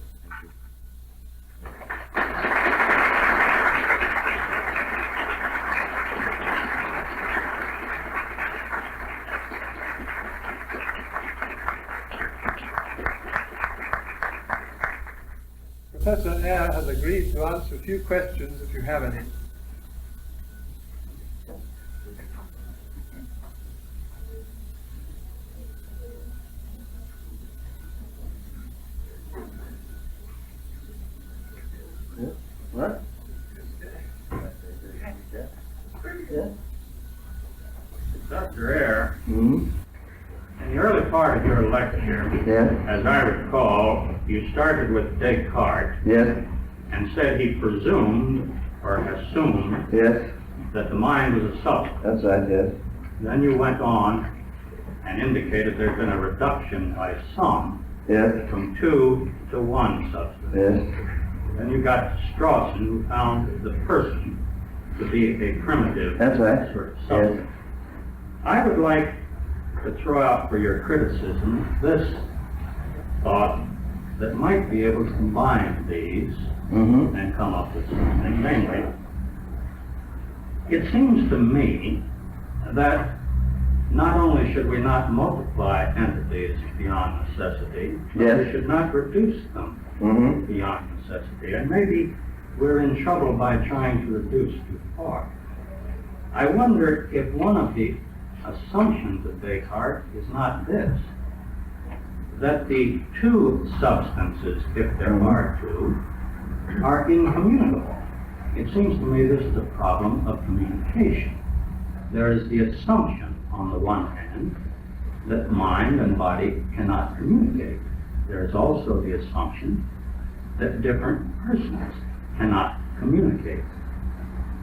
Professor Ayer has agreed to answer a few questions if you have any. What? Yeah. Dr. Ayer, in the early part of your lecture, as I recall, you started with Descartes and said he presumed or assumed that the mind was a substance. That's right, yes. Then you went on and indicated there's been a reduction by some from two to one substance. Then you got Strawson, who found the person to be a primitive sort of substance. I would like to throw out for your criticism this thought that might be able to combine these and come up with something. Namely, it seems to me that not only should we not multiply entities beyond necessity, but we should not reduce them beyond necessity. And maybe we're in trouble by trying to reduce too far. I wonder if one of the assumptions of Descartes is not this, that the two substances, if there are two, are incommunicable. It seems to me this is a problem of communication. There is the assumption, on the one hand, that mind and body cannot communicate. There is also the assumption that different persons cannot communicate.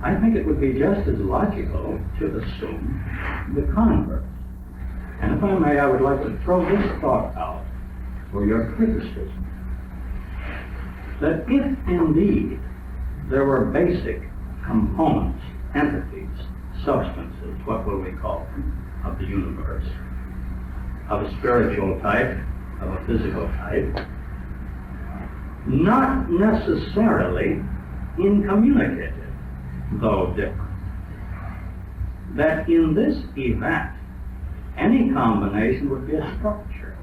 I think it would be just as logical to assume the converse. And if I may, I would like to throw this thought out for your criticism. That if indeed there were basic components, entities, substances, what will we call them, of the universe, of a spiritual type, of a physical type, not necessarily incommunicative, though different, that in this event, any combination would be a structure.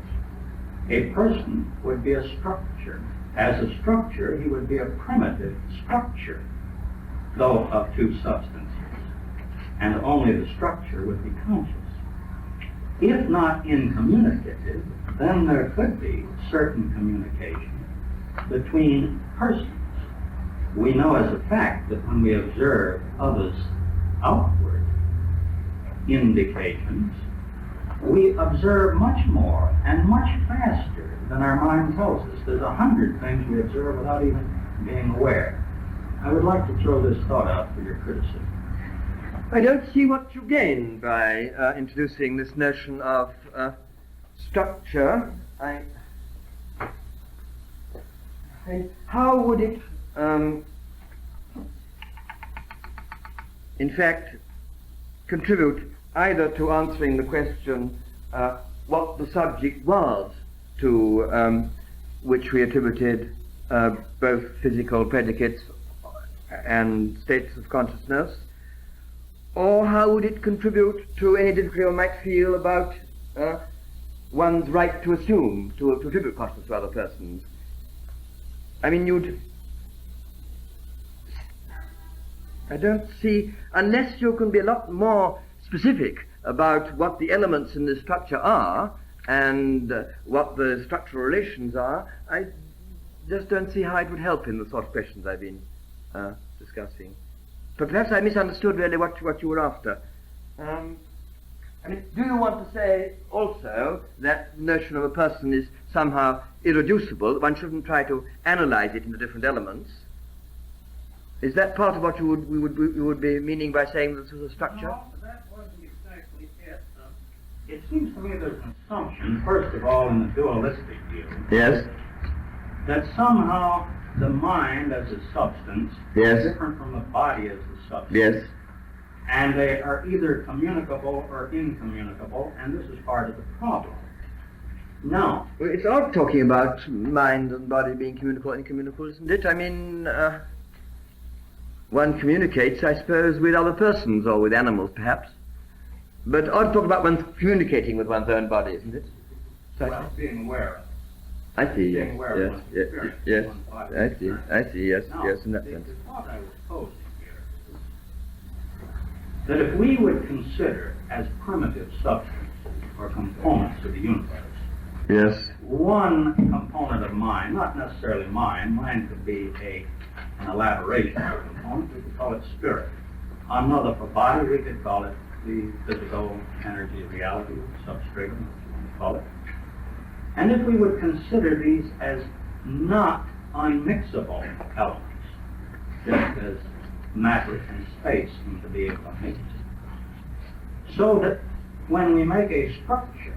A person would be a structure. As a structure, he would be a primitive structure, though of two substances, and only the structure would be conscious. If not incommunicative, then there could be certain communication between persons. We know as a fact that when we observe others' outward indications, we observe much more and much faster than our mind tells us. There's 100 things we observe without even being aware. I would like to throw this thought out for your criticism. I don't see what you gain by introducing this notion of structure. And how would it, in fact, contribute either to answering the question what the subject was to which we attributed both physical predicates and states of consciousness, or how would it contribute to any difficulty one might feel about one's right to assume, to attribute consciousness to other persons? I mean, I don't see, unless you can be a lot more specific about what the elements in this structure are and what the structural relations are, I just don't see how it would help in the sort of questions I've been discussing. But perhaps I misunderstood really what you were after. I mean, do you want to say also that the notion of a person is somehow irreducible, that one shouldn't try to analyze it into different elements? Is that part of what you would be meaning by saying this was a structure? No, that wasn't exactly it. It seems to me there's an assumption, first of all, in the dualistic view. Yes. That somehow the mind as a substance Yes. is different from the body as a substance. Yes. And they are either communicable or incommunicable, and this is part of the problem. Now, Well, it's odd talking about mind and body being communicable and incommunicable, isn't it? I mean, one communicates, I suppose, with other persons or with animals, perhaps. But odd to talk about one's communicating with one's own body, isn't it? well, being aware of it. I see, yes, Being aware of yes, one's yes, experience, yes, one's body I see, experience. yes, Now, yes, in that the sense. thought I was posing here is that if we would consider as primitive substances or components of the universe, Yes, one component of mind, not necessarily mind could be an elaboration of a component, we could call it spirit. Another for body, we could call it the physical energy of reality, substratum, if you want to call it. And if we would consider these as not unmixable elements, just as matter and space seem to be able to mix, so that when we make a structure,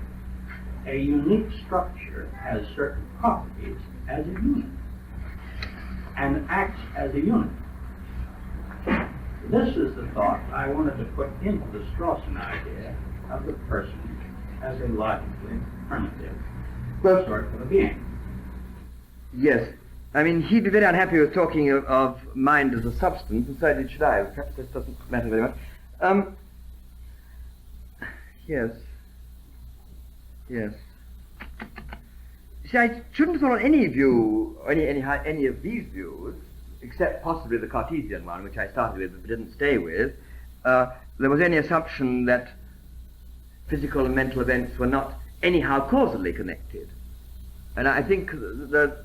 a unique structure has certain properties as a unit and acts as a unit. This is the thought I wanted to put into the Strawson idea of the person as a logically primitive sort of a being. yes. I mean, he'd be very unhappy with talking of mind as a substance, and so should I. Perhaps this doesn't matter very much. Yes. Yes. See, I shouldn't have thought on any view, any of these views, except possibly the Cartesian one, which I started with but didn't stay with, there was any assumption that physical and mental events were not anyhow causally connected. And I think that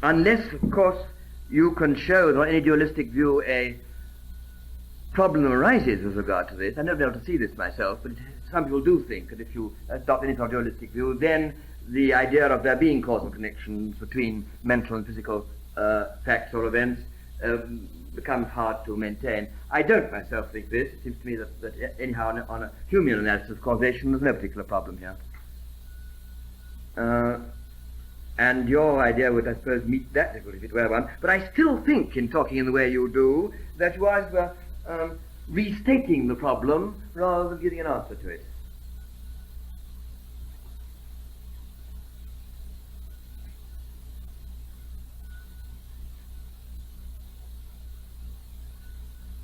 unless, of course, you can show that on any dualistic view a problem arises with regard to this. I've never been able to see this myself, but some people do think that if you adopt any sort of dualistic view, then the idea of there being causal connections between mental and physical facts or events becomes hard to maintain. I don't myself think this. It seems to me that anyhow on a Humean analysis of causation there's no particular problem here. And your idea would, I suppose, meet that difficulty if it were one. But I still think, in talking in the way you do, that you are restating the problem rather than giving an answer to it.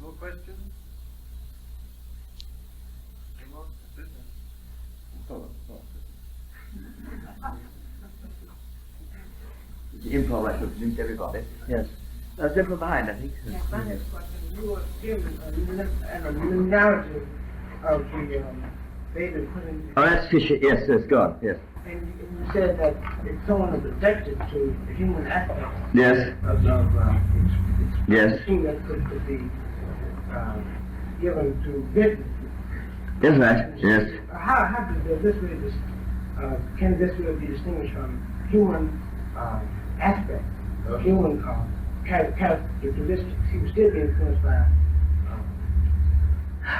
More questions? Any more? Improv, I should link everybody. Yes. Simple behind, I think. Yes, my next question. You were given a narrative of the baby put into. Oh, that's Fisher. Yes, yes, go on. Yes. And you said that if someone is addicted to the human aspect Yes. of Yes. thing that could be given to business. Yes, right. Yes. How does this really can this really be distinguished from human aspect or human characteristics? He was still being influenced by.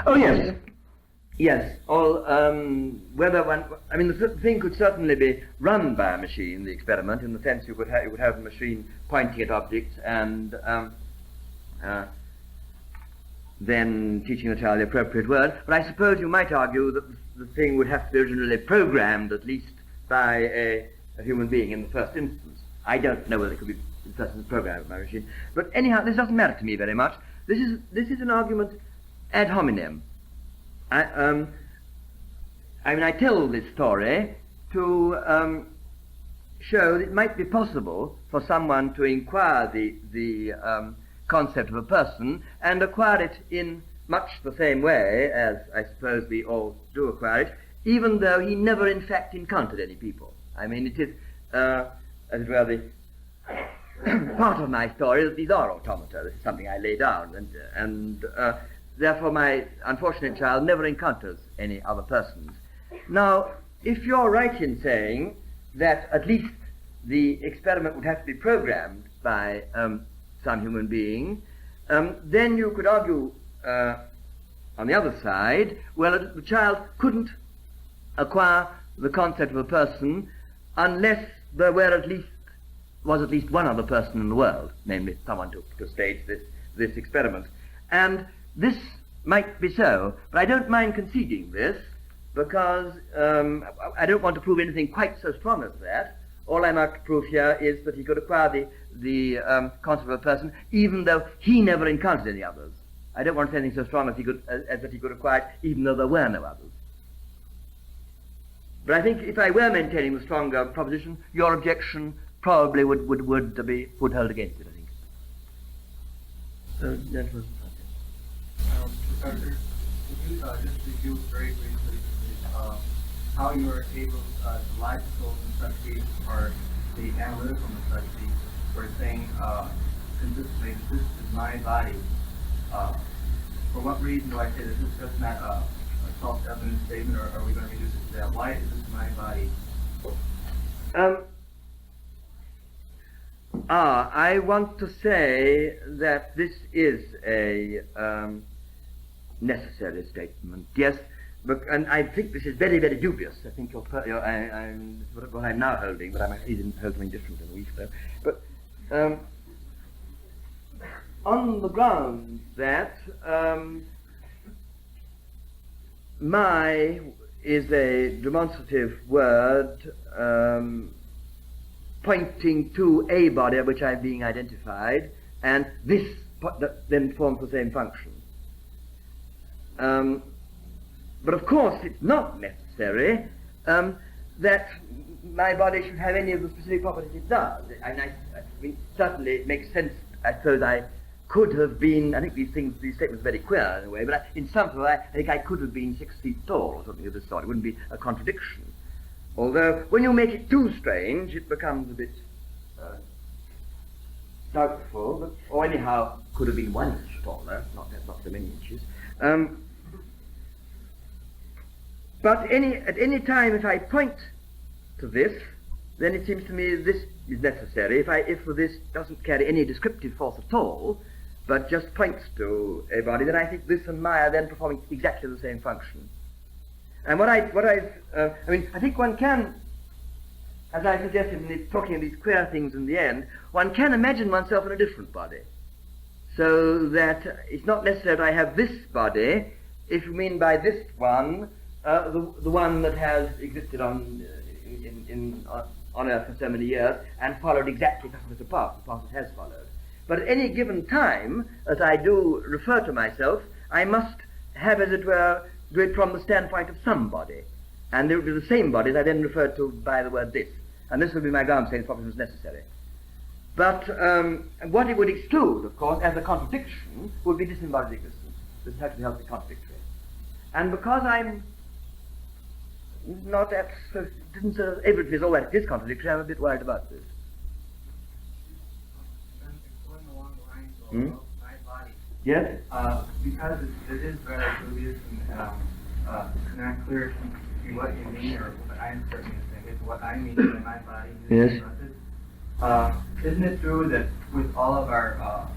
Oh, yes. Yes, or whether one, I mean, the thing could certainly be run by a machine, the experiment, in the sense you would have the machine pointing at objects and then teaching the child the appropriate word. But I suppose you might argue that the thing would have to be originally programmed, at least by a human being in the first instance. I don't know whether it could be in the first instance programmed by a machine. But anyhow, this doesn't matter to me very much. This is an argument ad hominem. I mean, I tell this story to show that it might be possible for someone to inquire the concept of a person and acquire it in much the same way as I suppose we all do acquire it, even though he never in fact encountered any people. I mean, it is, as it were, the part of my story that these are automata. This is something I lay down, and therefore my unfortunate child never encounters any other persons. Now, if you're right in saying that at least the experiment would have to be programmed by some human being, then you could argue on the other side, well, the child couldn't acquire the concept of a person unless there was at least one other person in the world, namely someone to stage this experiment. And this might be so, but I don't mind conceding this because I don't want to prove anything quite so strong as that. All I'm out to prove here is that he could acquire the concept of a person even though he never encountered any others. I don't want to say anything so strong as that he could acquire it even though there were no others. But I think if I were maintaining the stronger proposition, your objection probably would hold against it, I think. So, gentlemen. Professor, could you just review very briefly how you are able to logical necessity or the analytical necessity for saying consistently this is my body? For what reason do I say that this is just not a self-evident statement, or are we going to reduce it to that? Why is this my body? I want to say that this is a necessary statement, yes, and I think this is very, very dubious. I think what I'm now holding, but I might even hold something different in a week though. But on the grounds that my is a demonstrative word pointing to a body which I'm being identified, and this then forms the same function. But of course it's not necessary that my body should have any of the specific properties it does. I mean, certainly it makes sense. I suppose I could have been, I think these statements are very queer in a way, but in some way I think I could have been 6 feet tall or something of this sort. It wouldn't be a contradiction. Although when you make it too strange, it becomes a bit doubtful, but, or anyhow could have been 1 inch taller, not so many inches. But at any time, if I point to this, then it seems to me this is necessary. If this doesn't carry any descriptive force at all, but just points to a body, then I think this and my are then performing exactly the same function. And I think one can, as I suggested in talking of these queer things in the end, one can imagine oneself in a different body, so that it's not necessary that I have this body. If you mean by this one, the one that has existed on Earth for so many years and followed exactly the path it has followed. But at any given time, as I do refer to myself, I must have, as it were, do it from the standpoint of somebody. And it will be the same body that I then refer to by the word this. And this will be my ground saying the proposition is necessary. But what it would exclude, of course, as a contradiction, would be disembodied existence. This has to be healthy contradictory. And because I'm not didn't say everything is all that it is contradictory, I'm a bit worried about this. Going along the lines of my body. Yes? Because it is very dubious and not clear to me what you mean, or what I'm certainly saying is what I mean by my body. Yes. Isn't it true that with all of our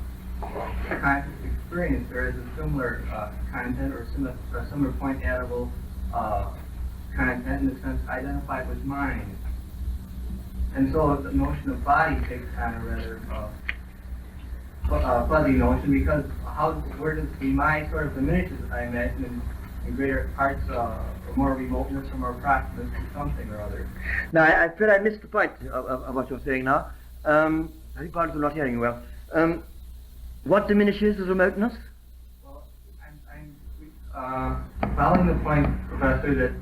conscious experience, there is a similar content or similar point-addable content in the sense identified with mind. And so the notion of body takes on a rather fuzzy notion, because where does the mind sort of diminishes, I imagine, in greater parts of more remoteness or more proximus to something or other. Now, I feel I missed the point of what you're saying now. I think part of not hearing you well. What diminishes the remoteness? Well, I'm following the point, Professor, that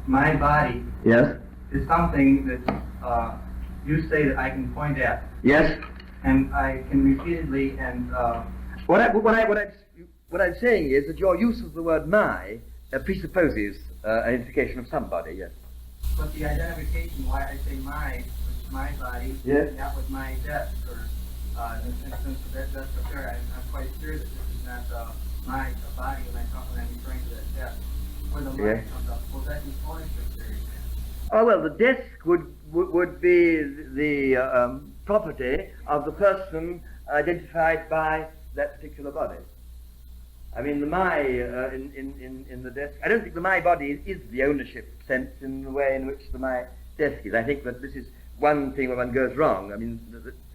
my body Yes. is something that you say that I can point at. Yes. And I can repeatedly and What I'm saying is that your use of the word "my" presupposes identification of somebody. Yes. but the identification, why I say my with my body, Yes. not with my desk, or in the sense that that's fair. I'm quite sure that this is not my body when I'm referring to that desk. Where the mind Yes. comes up. Well, that is ownership theory. Oh well, the desk would be the property of the person identified by that particular body. I mean, the my in the desk. I don't think the my body is the ownership sense in the way in which the my desk is. I think that this is one thing where one goes wrong. I mean,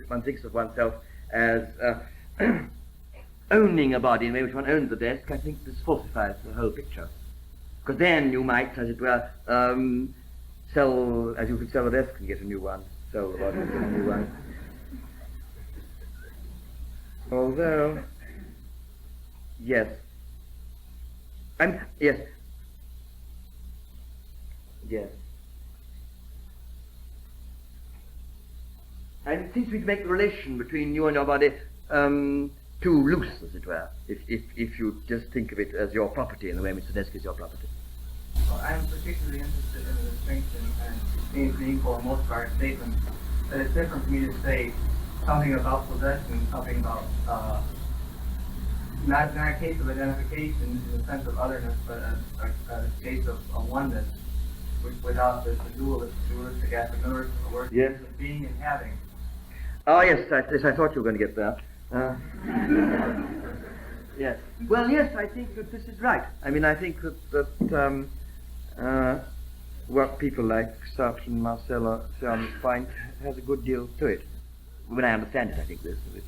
one thinks of oneself as owning a body in the way in which one owns the desk. I think this falsifies the whole picture. Because then you might, as it were, sell, as you could sell a desk and get a new one, sell the body and get a new one. Although, yes. Yes. Yes. And it seems to me to make the relation between you and your body too loose, as it were, if you just think of it as your property in the way in which the desk is your property. Well, I'm particularly interested in the distinction, and it seems to equal most of our statements, that it's different for me to say something about possession, something about, not a case of identification in the sense of otherness, but a case of oneness, without the dualistic aspect. In other words, the word Yes. of being and having. Oh, yes, I thought you were going to get there. Yes. Well, yes, I think that this is right. I mean, I think that what people like Sartre and Marcel are saying on this point has a good deal to it. When I understand it, I think this is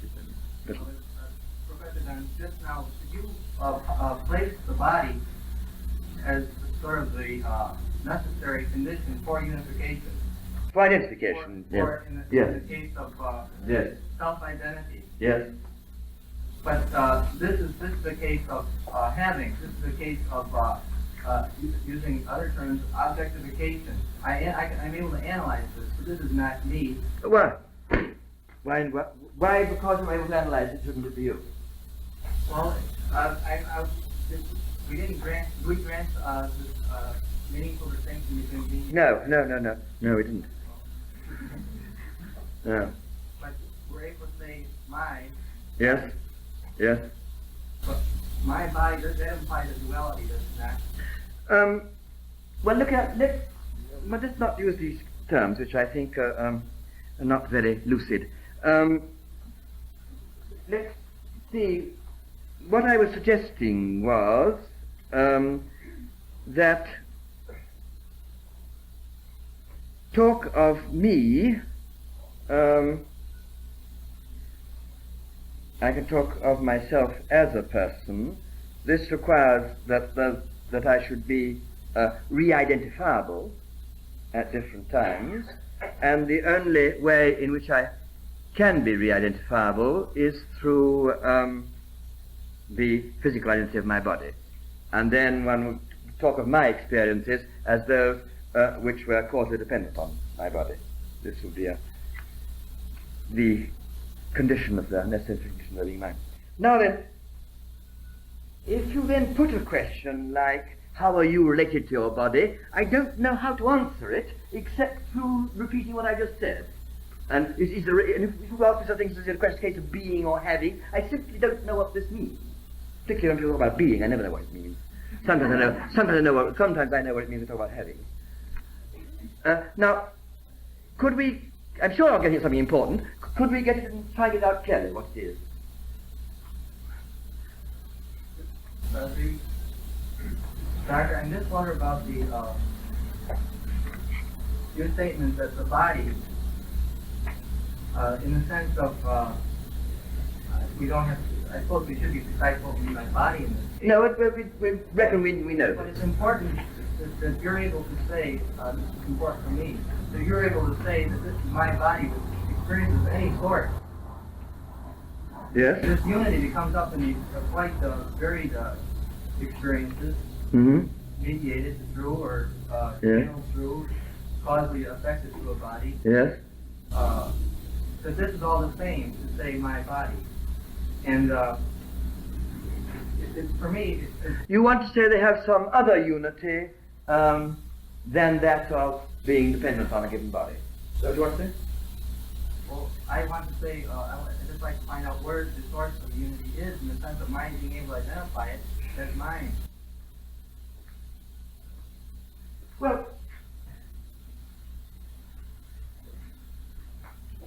Professor Dunn, just now, did you place the body as sort of the necessary condition for unification? for identification. Or in the case of Yes. self-identity. Yes. But this is the case of having. This is the case of using other terms, objectification. I'm able to analyze this, but this is not me. Why? Why? Because I'm able to analyze it, shouldn't it be you? Well, we didn't grant. Do we grant this meaningful distinction between me? No, we didn't. No. But we're able to say my. Yes. But my body, that implies a duality, does it not? Well, let's not use these terms, which I think are not very lucid. Let's see. What I was suggesting was that talk of me. I can talk of myself as a person. This requires that I should be re-identifiable at different times, and the only way in which I can be re-identifiable is through the physical identity of my body. And then one would talk of my experiences as those which were causally dependent on my body. This would be the condition of the necessary condition of being mine. Now then, if you then put a question like, how are you related to your body? I don't know how to answer it except through repeating what I just said. And if you ask me something, is it a case of being or having? I simply don't know what this means. Particularly when people talk about being, I never know what it means. Sometimes I know what it means to talk about having. Now, could we? I'm sure I'm getting at something important. Could we get it and find it out clearly what it is? Doctor, I just wonder about your statement that the body, in the sense of, we don't have to, I suppose we should be precise what we mean by body in this case. No, we reckon we know. But it's important that you're able to say, this is important for me, that you're able to say that this is my body with experiences of any sort. Yes. This unity that comes up in these quite varied experiences, mediated through or channeled through, causally affected through a body. Yes. That this is all the same to say my body. And for me, you want to say they have some other unity than that of being dependent on a given body. Is that what you want to say? Well, I want to say, I'd just like to find out where the source of unity is, in the sense of mine being able to identify it as mine. Well, I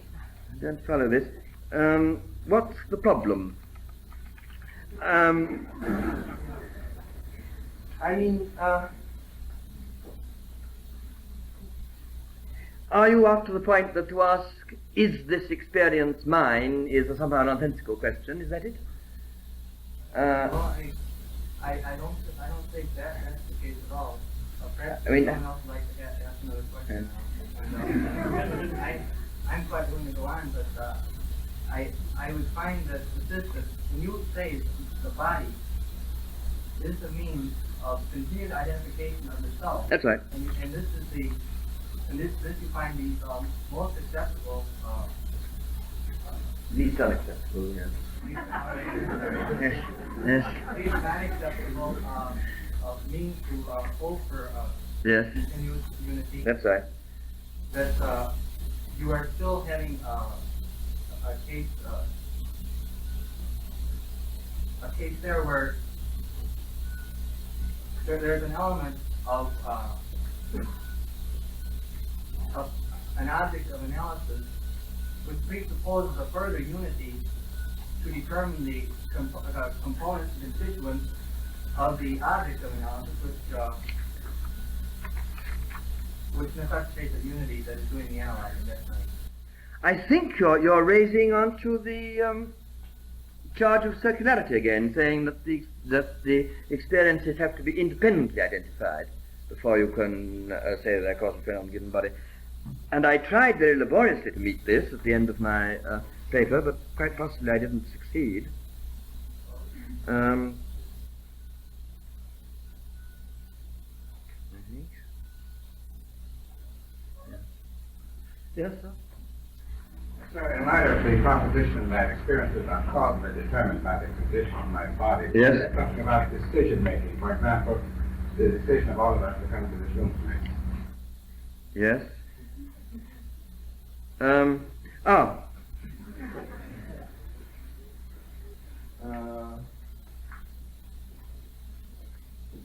don't follow this. What's the problem? I mean, are you up to the point that to ask, is this experience mine, is a somehow nonsensical question? Is that it? Well, I don't think that's the case at all. Perhaps I mean, someone else would like to ask another question. I'm quite willing to go on, but I would find that when you say the body is the means of continued identification of the self. That's right. And this is this you find the most acceptable. Least unacceptable, yes. Yes. Least unacceptable means to hope for Yes. continuous unity. That's right. That you are still having a case there where there's an element of an object of analysis which presupposes a further unity to determine the components and constituents of the object of analysis, which necessitates a unity that is doing the analyzing. That's right. I think you're raising onto the charge of circularity again, saying that the experiences have to be independently identified before you can say they're causal phenomena on a given body. And I tried very laboriously to meet this at the end of my paper, but quite possibly I didn't succeed. I think. Yeah. Yes, sir? Sir, in light of the proposition that experiences are causally determined by the condition of my body, yes, we're talking about decision making. For example, the decision of all of us to come to this room tonight. Yes.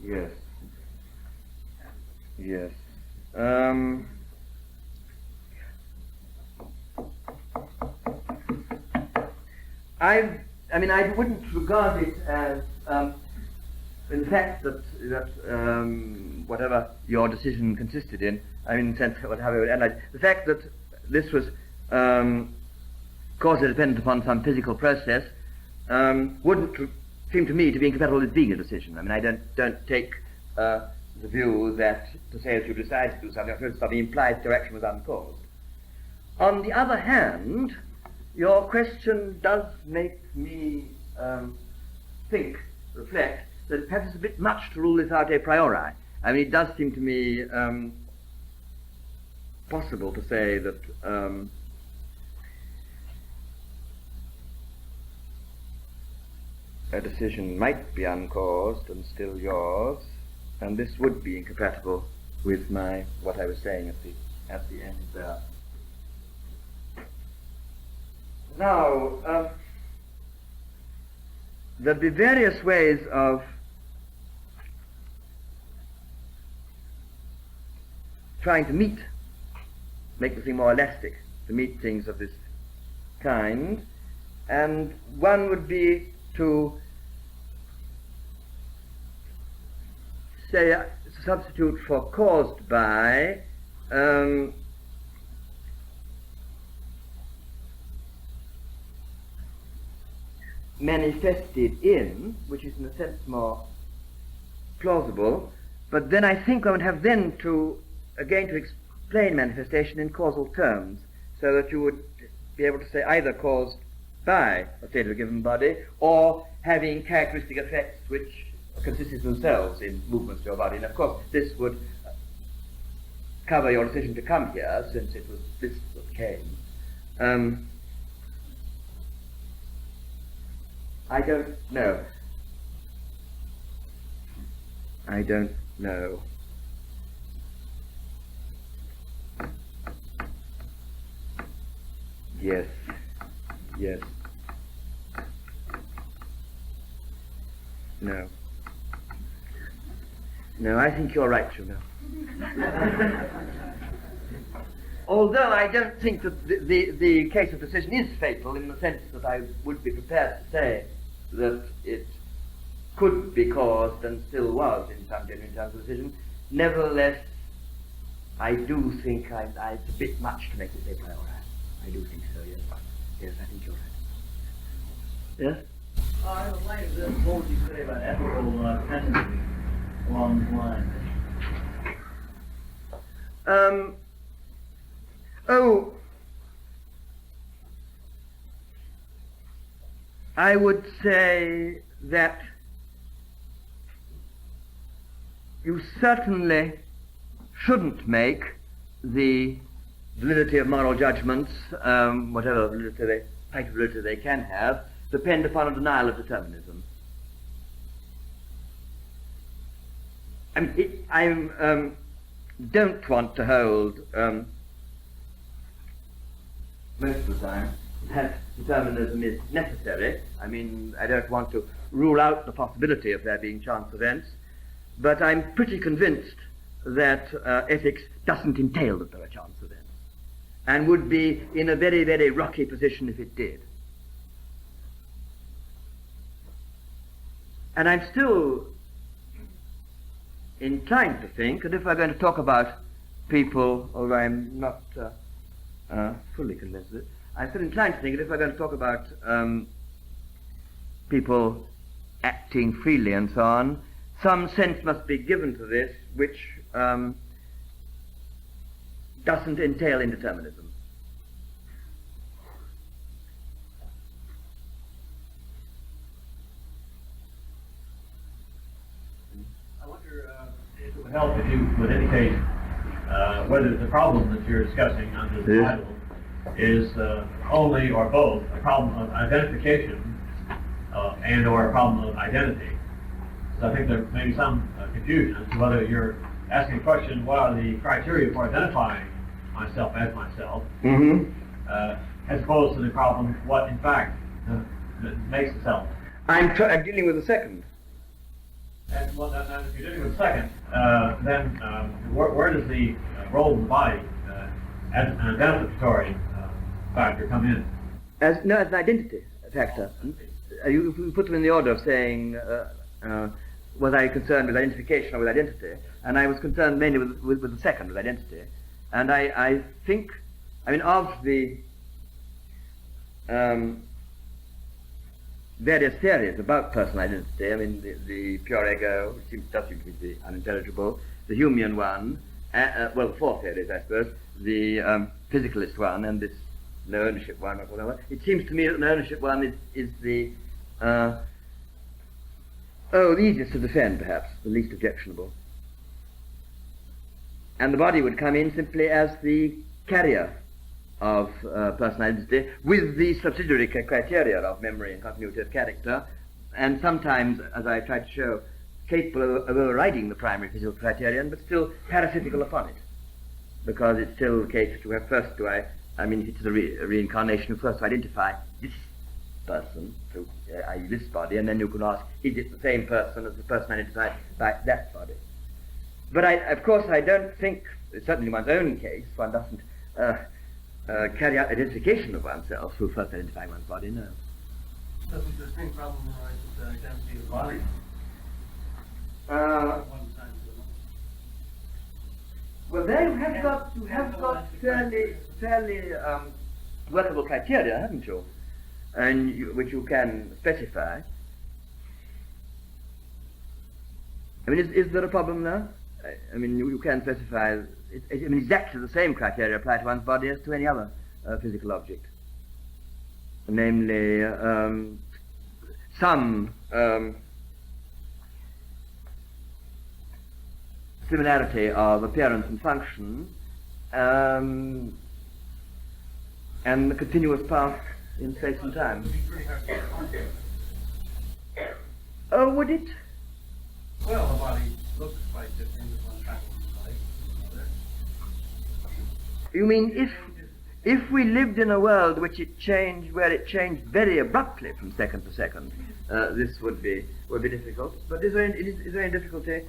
Yes. Yes. I mean, I wouldn't regard it as, in fact, that whatever your decision consisted in, I mean, in the sense of how we would analyze the fact that this was causally dependent upon some physical process wouldn't seem to me to be incompatible with being a decision. I mean, I don't take the view that to say that you decide to do something implies that your action was uncaused. On the other hand, your question does make me reflect, that perhaps it's a bit much to rule this out a priori. I mean, it does seem to me possible to say that a decision might be uncaused and still yours, and this would be incompatible with what I was saying at the end there. Now, there'll be various ways of trying to make the thing more elastic, to meet things of this kind, and one would be to say, substitute for caused by, manifested in, which is in a sense more plausible, but then I think I would have then to, again, to explain manifestation in causal terms, so that you would be able to say either caused by a state of a given body, or having characteristic effects which consist themselves in movements of your body. And of course, this would cover your decision to come here, since it was this that came. I don't know. I don't know. Yes. Yes. No. No, I think you're right, you know. Although I don't think that the case of decision is fatal, in the sense that I would be prepared to say that it could be caused and still was in some genuine terms of decision. Nevertheless, I do think it's a bit much to make it a priori. I do think so, yes. Yes, I think you're right. Yes? In light of this, what would you say about ethical tendencies along these lines? I would say that you certainly shouldn't make the validity of moral judgments, whatever type of validity they can have, depend upon a denial of determinism. I mean, I don't want to hold, most of the time, that determinism is necessary. I mean, I don't want to rule out the possibility of there being chance events, but I'm pretty convinced that ethics doesn't entail that there are chance events, and would be in a very, very rocky position if it did. And I'm still inclined to think that if we're going to talk about people, although I'm not fully convinced of it, I'm still inclined to think that if we're going to talk about people acting freely and so on, some sense must be given to this which doesn't entail indeterminism. I wonder if it would help if you would indicate whether the problem that you're discussing under the title is only or both a problem of identification and or a problem of identity. So I think there may be some confusion as to whether you're asking the question, what are the criteria for identifying myself as myself, as opposed to the problem, what in fact makes the self. I'm dealing with the second. And well, then, if you're dealing with the second, then where does the role of the body as an identificatory factor come in? As an identity factor. You put them in the order of saying, was I concerned with identification or with identity? And I was concerned mainly with the second, with identity. And I think, I mean, of the various theories about personal identity, I mean, the pure ego, which does seem to be the unintelligible, the Humean one, well, the four theories, I suppose, the physicalist one, and this no ownership one, or whatever. It seems to me that no ownership one is the easiest to defend, perhaps, the least objectionable. And the body would come in simply as the carrier of personal identity, with the subsidiary criteria of memory and continuity of character, and sometimes, as I tried to show, capable of overriding the primary physical criterion, but still parasitical upon it, because it's still the case that you have first to I mean, if it's a reincarnation, you first identify this person, through i.e. this body, and then you can ask, is it the same person as the person identified by that body? But of course, I don't think, certainly in one's own case, one doesn't carry out identification of oneself through first identifying one's body, no. Doesn't the same problem arise with the identity of the body? Well, there you have got fairly workable criteria, haven't you? And which you can specify. I mean, is there a problem there? I mean, you can specify. I mean, exactly the same criteria apply to one's body as to any other physical object. Namely, some similarity of appearance and function, and the continuous path in space and time. Oh, would it? Well, the body looks quite different at one time in life than another. You mean if we lived in a world where it changed very abruptly from second to second, this would be difficult. But is there any difficulty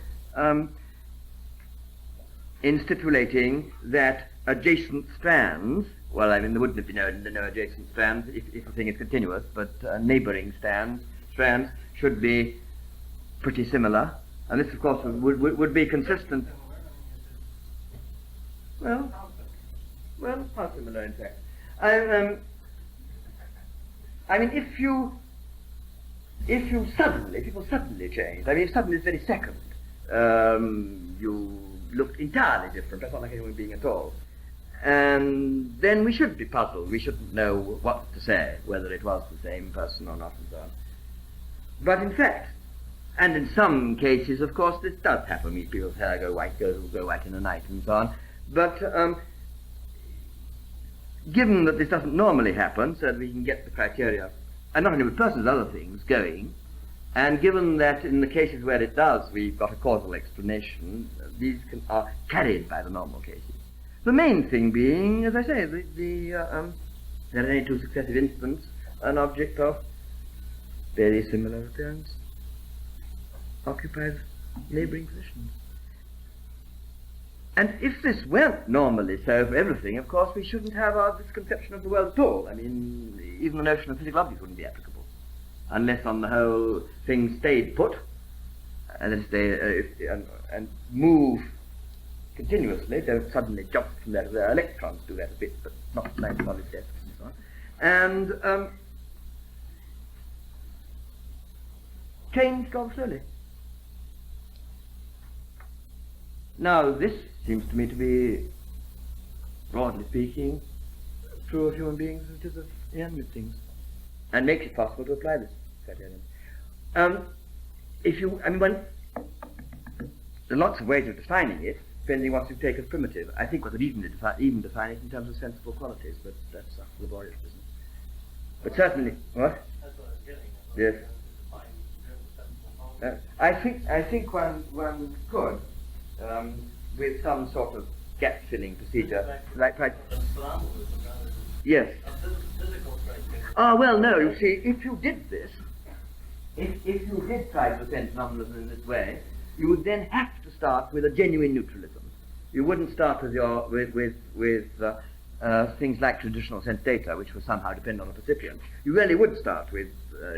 in stipulating that adjacent strands? Well, I mean, there wouldn't be no adjacent strands if a thing is continuous, but neighbouring strands should be pretty similar, and this, of course, would be consistent. Well, how similar, in fact. I mean, if people suddenly changed. I mean, if suddenly this very second, you looked entirely different. That's not like a human being at all. And then we should be puzzled. We shouldn't know what to say, whether it was the same person or not, and so on. But in fact, and in some cases, of course, this does happen. People's hair go white in a night, and so on. But given that this doesn't normally happen, so that we can get the criteria, and not only with persons, other things going, and given that in the cases where it does, we've got a causal explanation, these are carried by the normal cases. The main thing being, as I say, there are any two successive instants, an object of very similar appearance occupies neighbouring positions. And if this weren't normally so for everything, of course, we shouldn't have this conception of the world at all. I mean, even the notion of physical objects wouldn't be applicable, unless on the whole things stayed put, and and move continuously, don't suddenly jump from there to there. Electrons do that a bit, but not like solid desks and so on. And change goes slowly. Now, this seems to me to be, broadly speaking, true of human beings as it is of inanimate things, and makes it possible to apply this criterion. There are lots of ways of defining it, depending what you take as primitive. I think we could even define it in terms of sensible qualities, but that's a laborious business. But certainly, what? That's what I was getting at. Yes. I think one could, with some sort of gap-filling procedure, right? Yes. Well, no. You see, if you did this, if you did try to present nominalism in this way, you would then have to start with a genuine neutralism. You wouldn't start with things like traditional sense data, which would somehow depend on the percipient. You really would start with,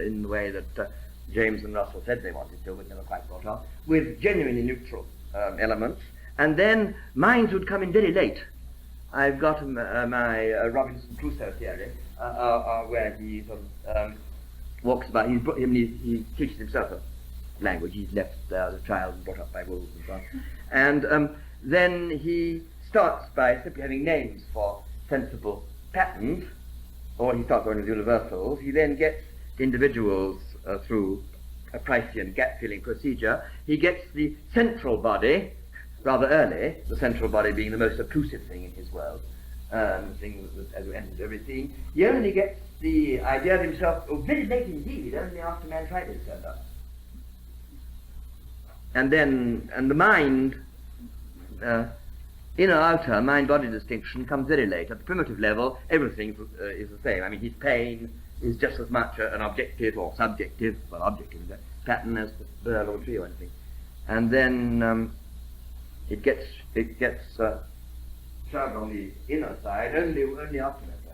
in the way that James and Russell said they wanted to, but never quite brought off, with genuinely neutral elements, and then minds would come in very late. I've got my Robinson Crusoe theory, where he sort of walks about. He teaches himself a language. He's left there as a child and brought up by wolves and so on. And then he starts by simply having names for sensible patterns, or he starts with universals. He then gets individuals through a Pricean gap-filling procedure. He gets the central body rather early, the central body being the most obtrusive thing in his world, the thing that as we enter everything. He only gets the idea of himself very late indeed, only after Man Friday has turned up. And the mind, inner-outer, mind-body distinction comes very late. At the primitive level, everything is the same. I mean, his pain is just as much an objective or subjective, well, objective is a pattern as the bird or tree or anything. And then it gets shoved on the inner side only after that.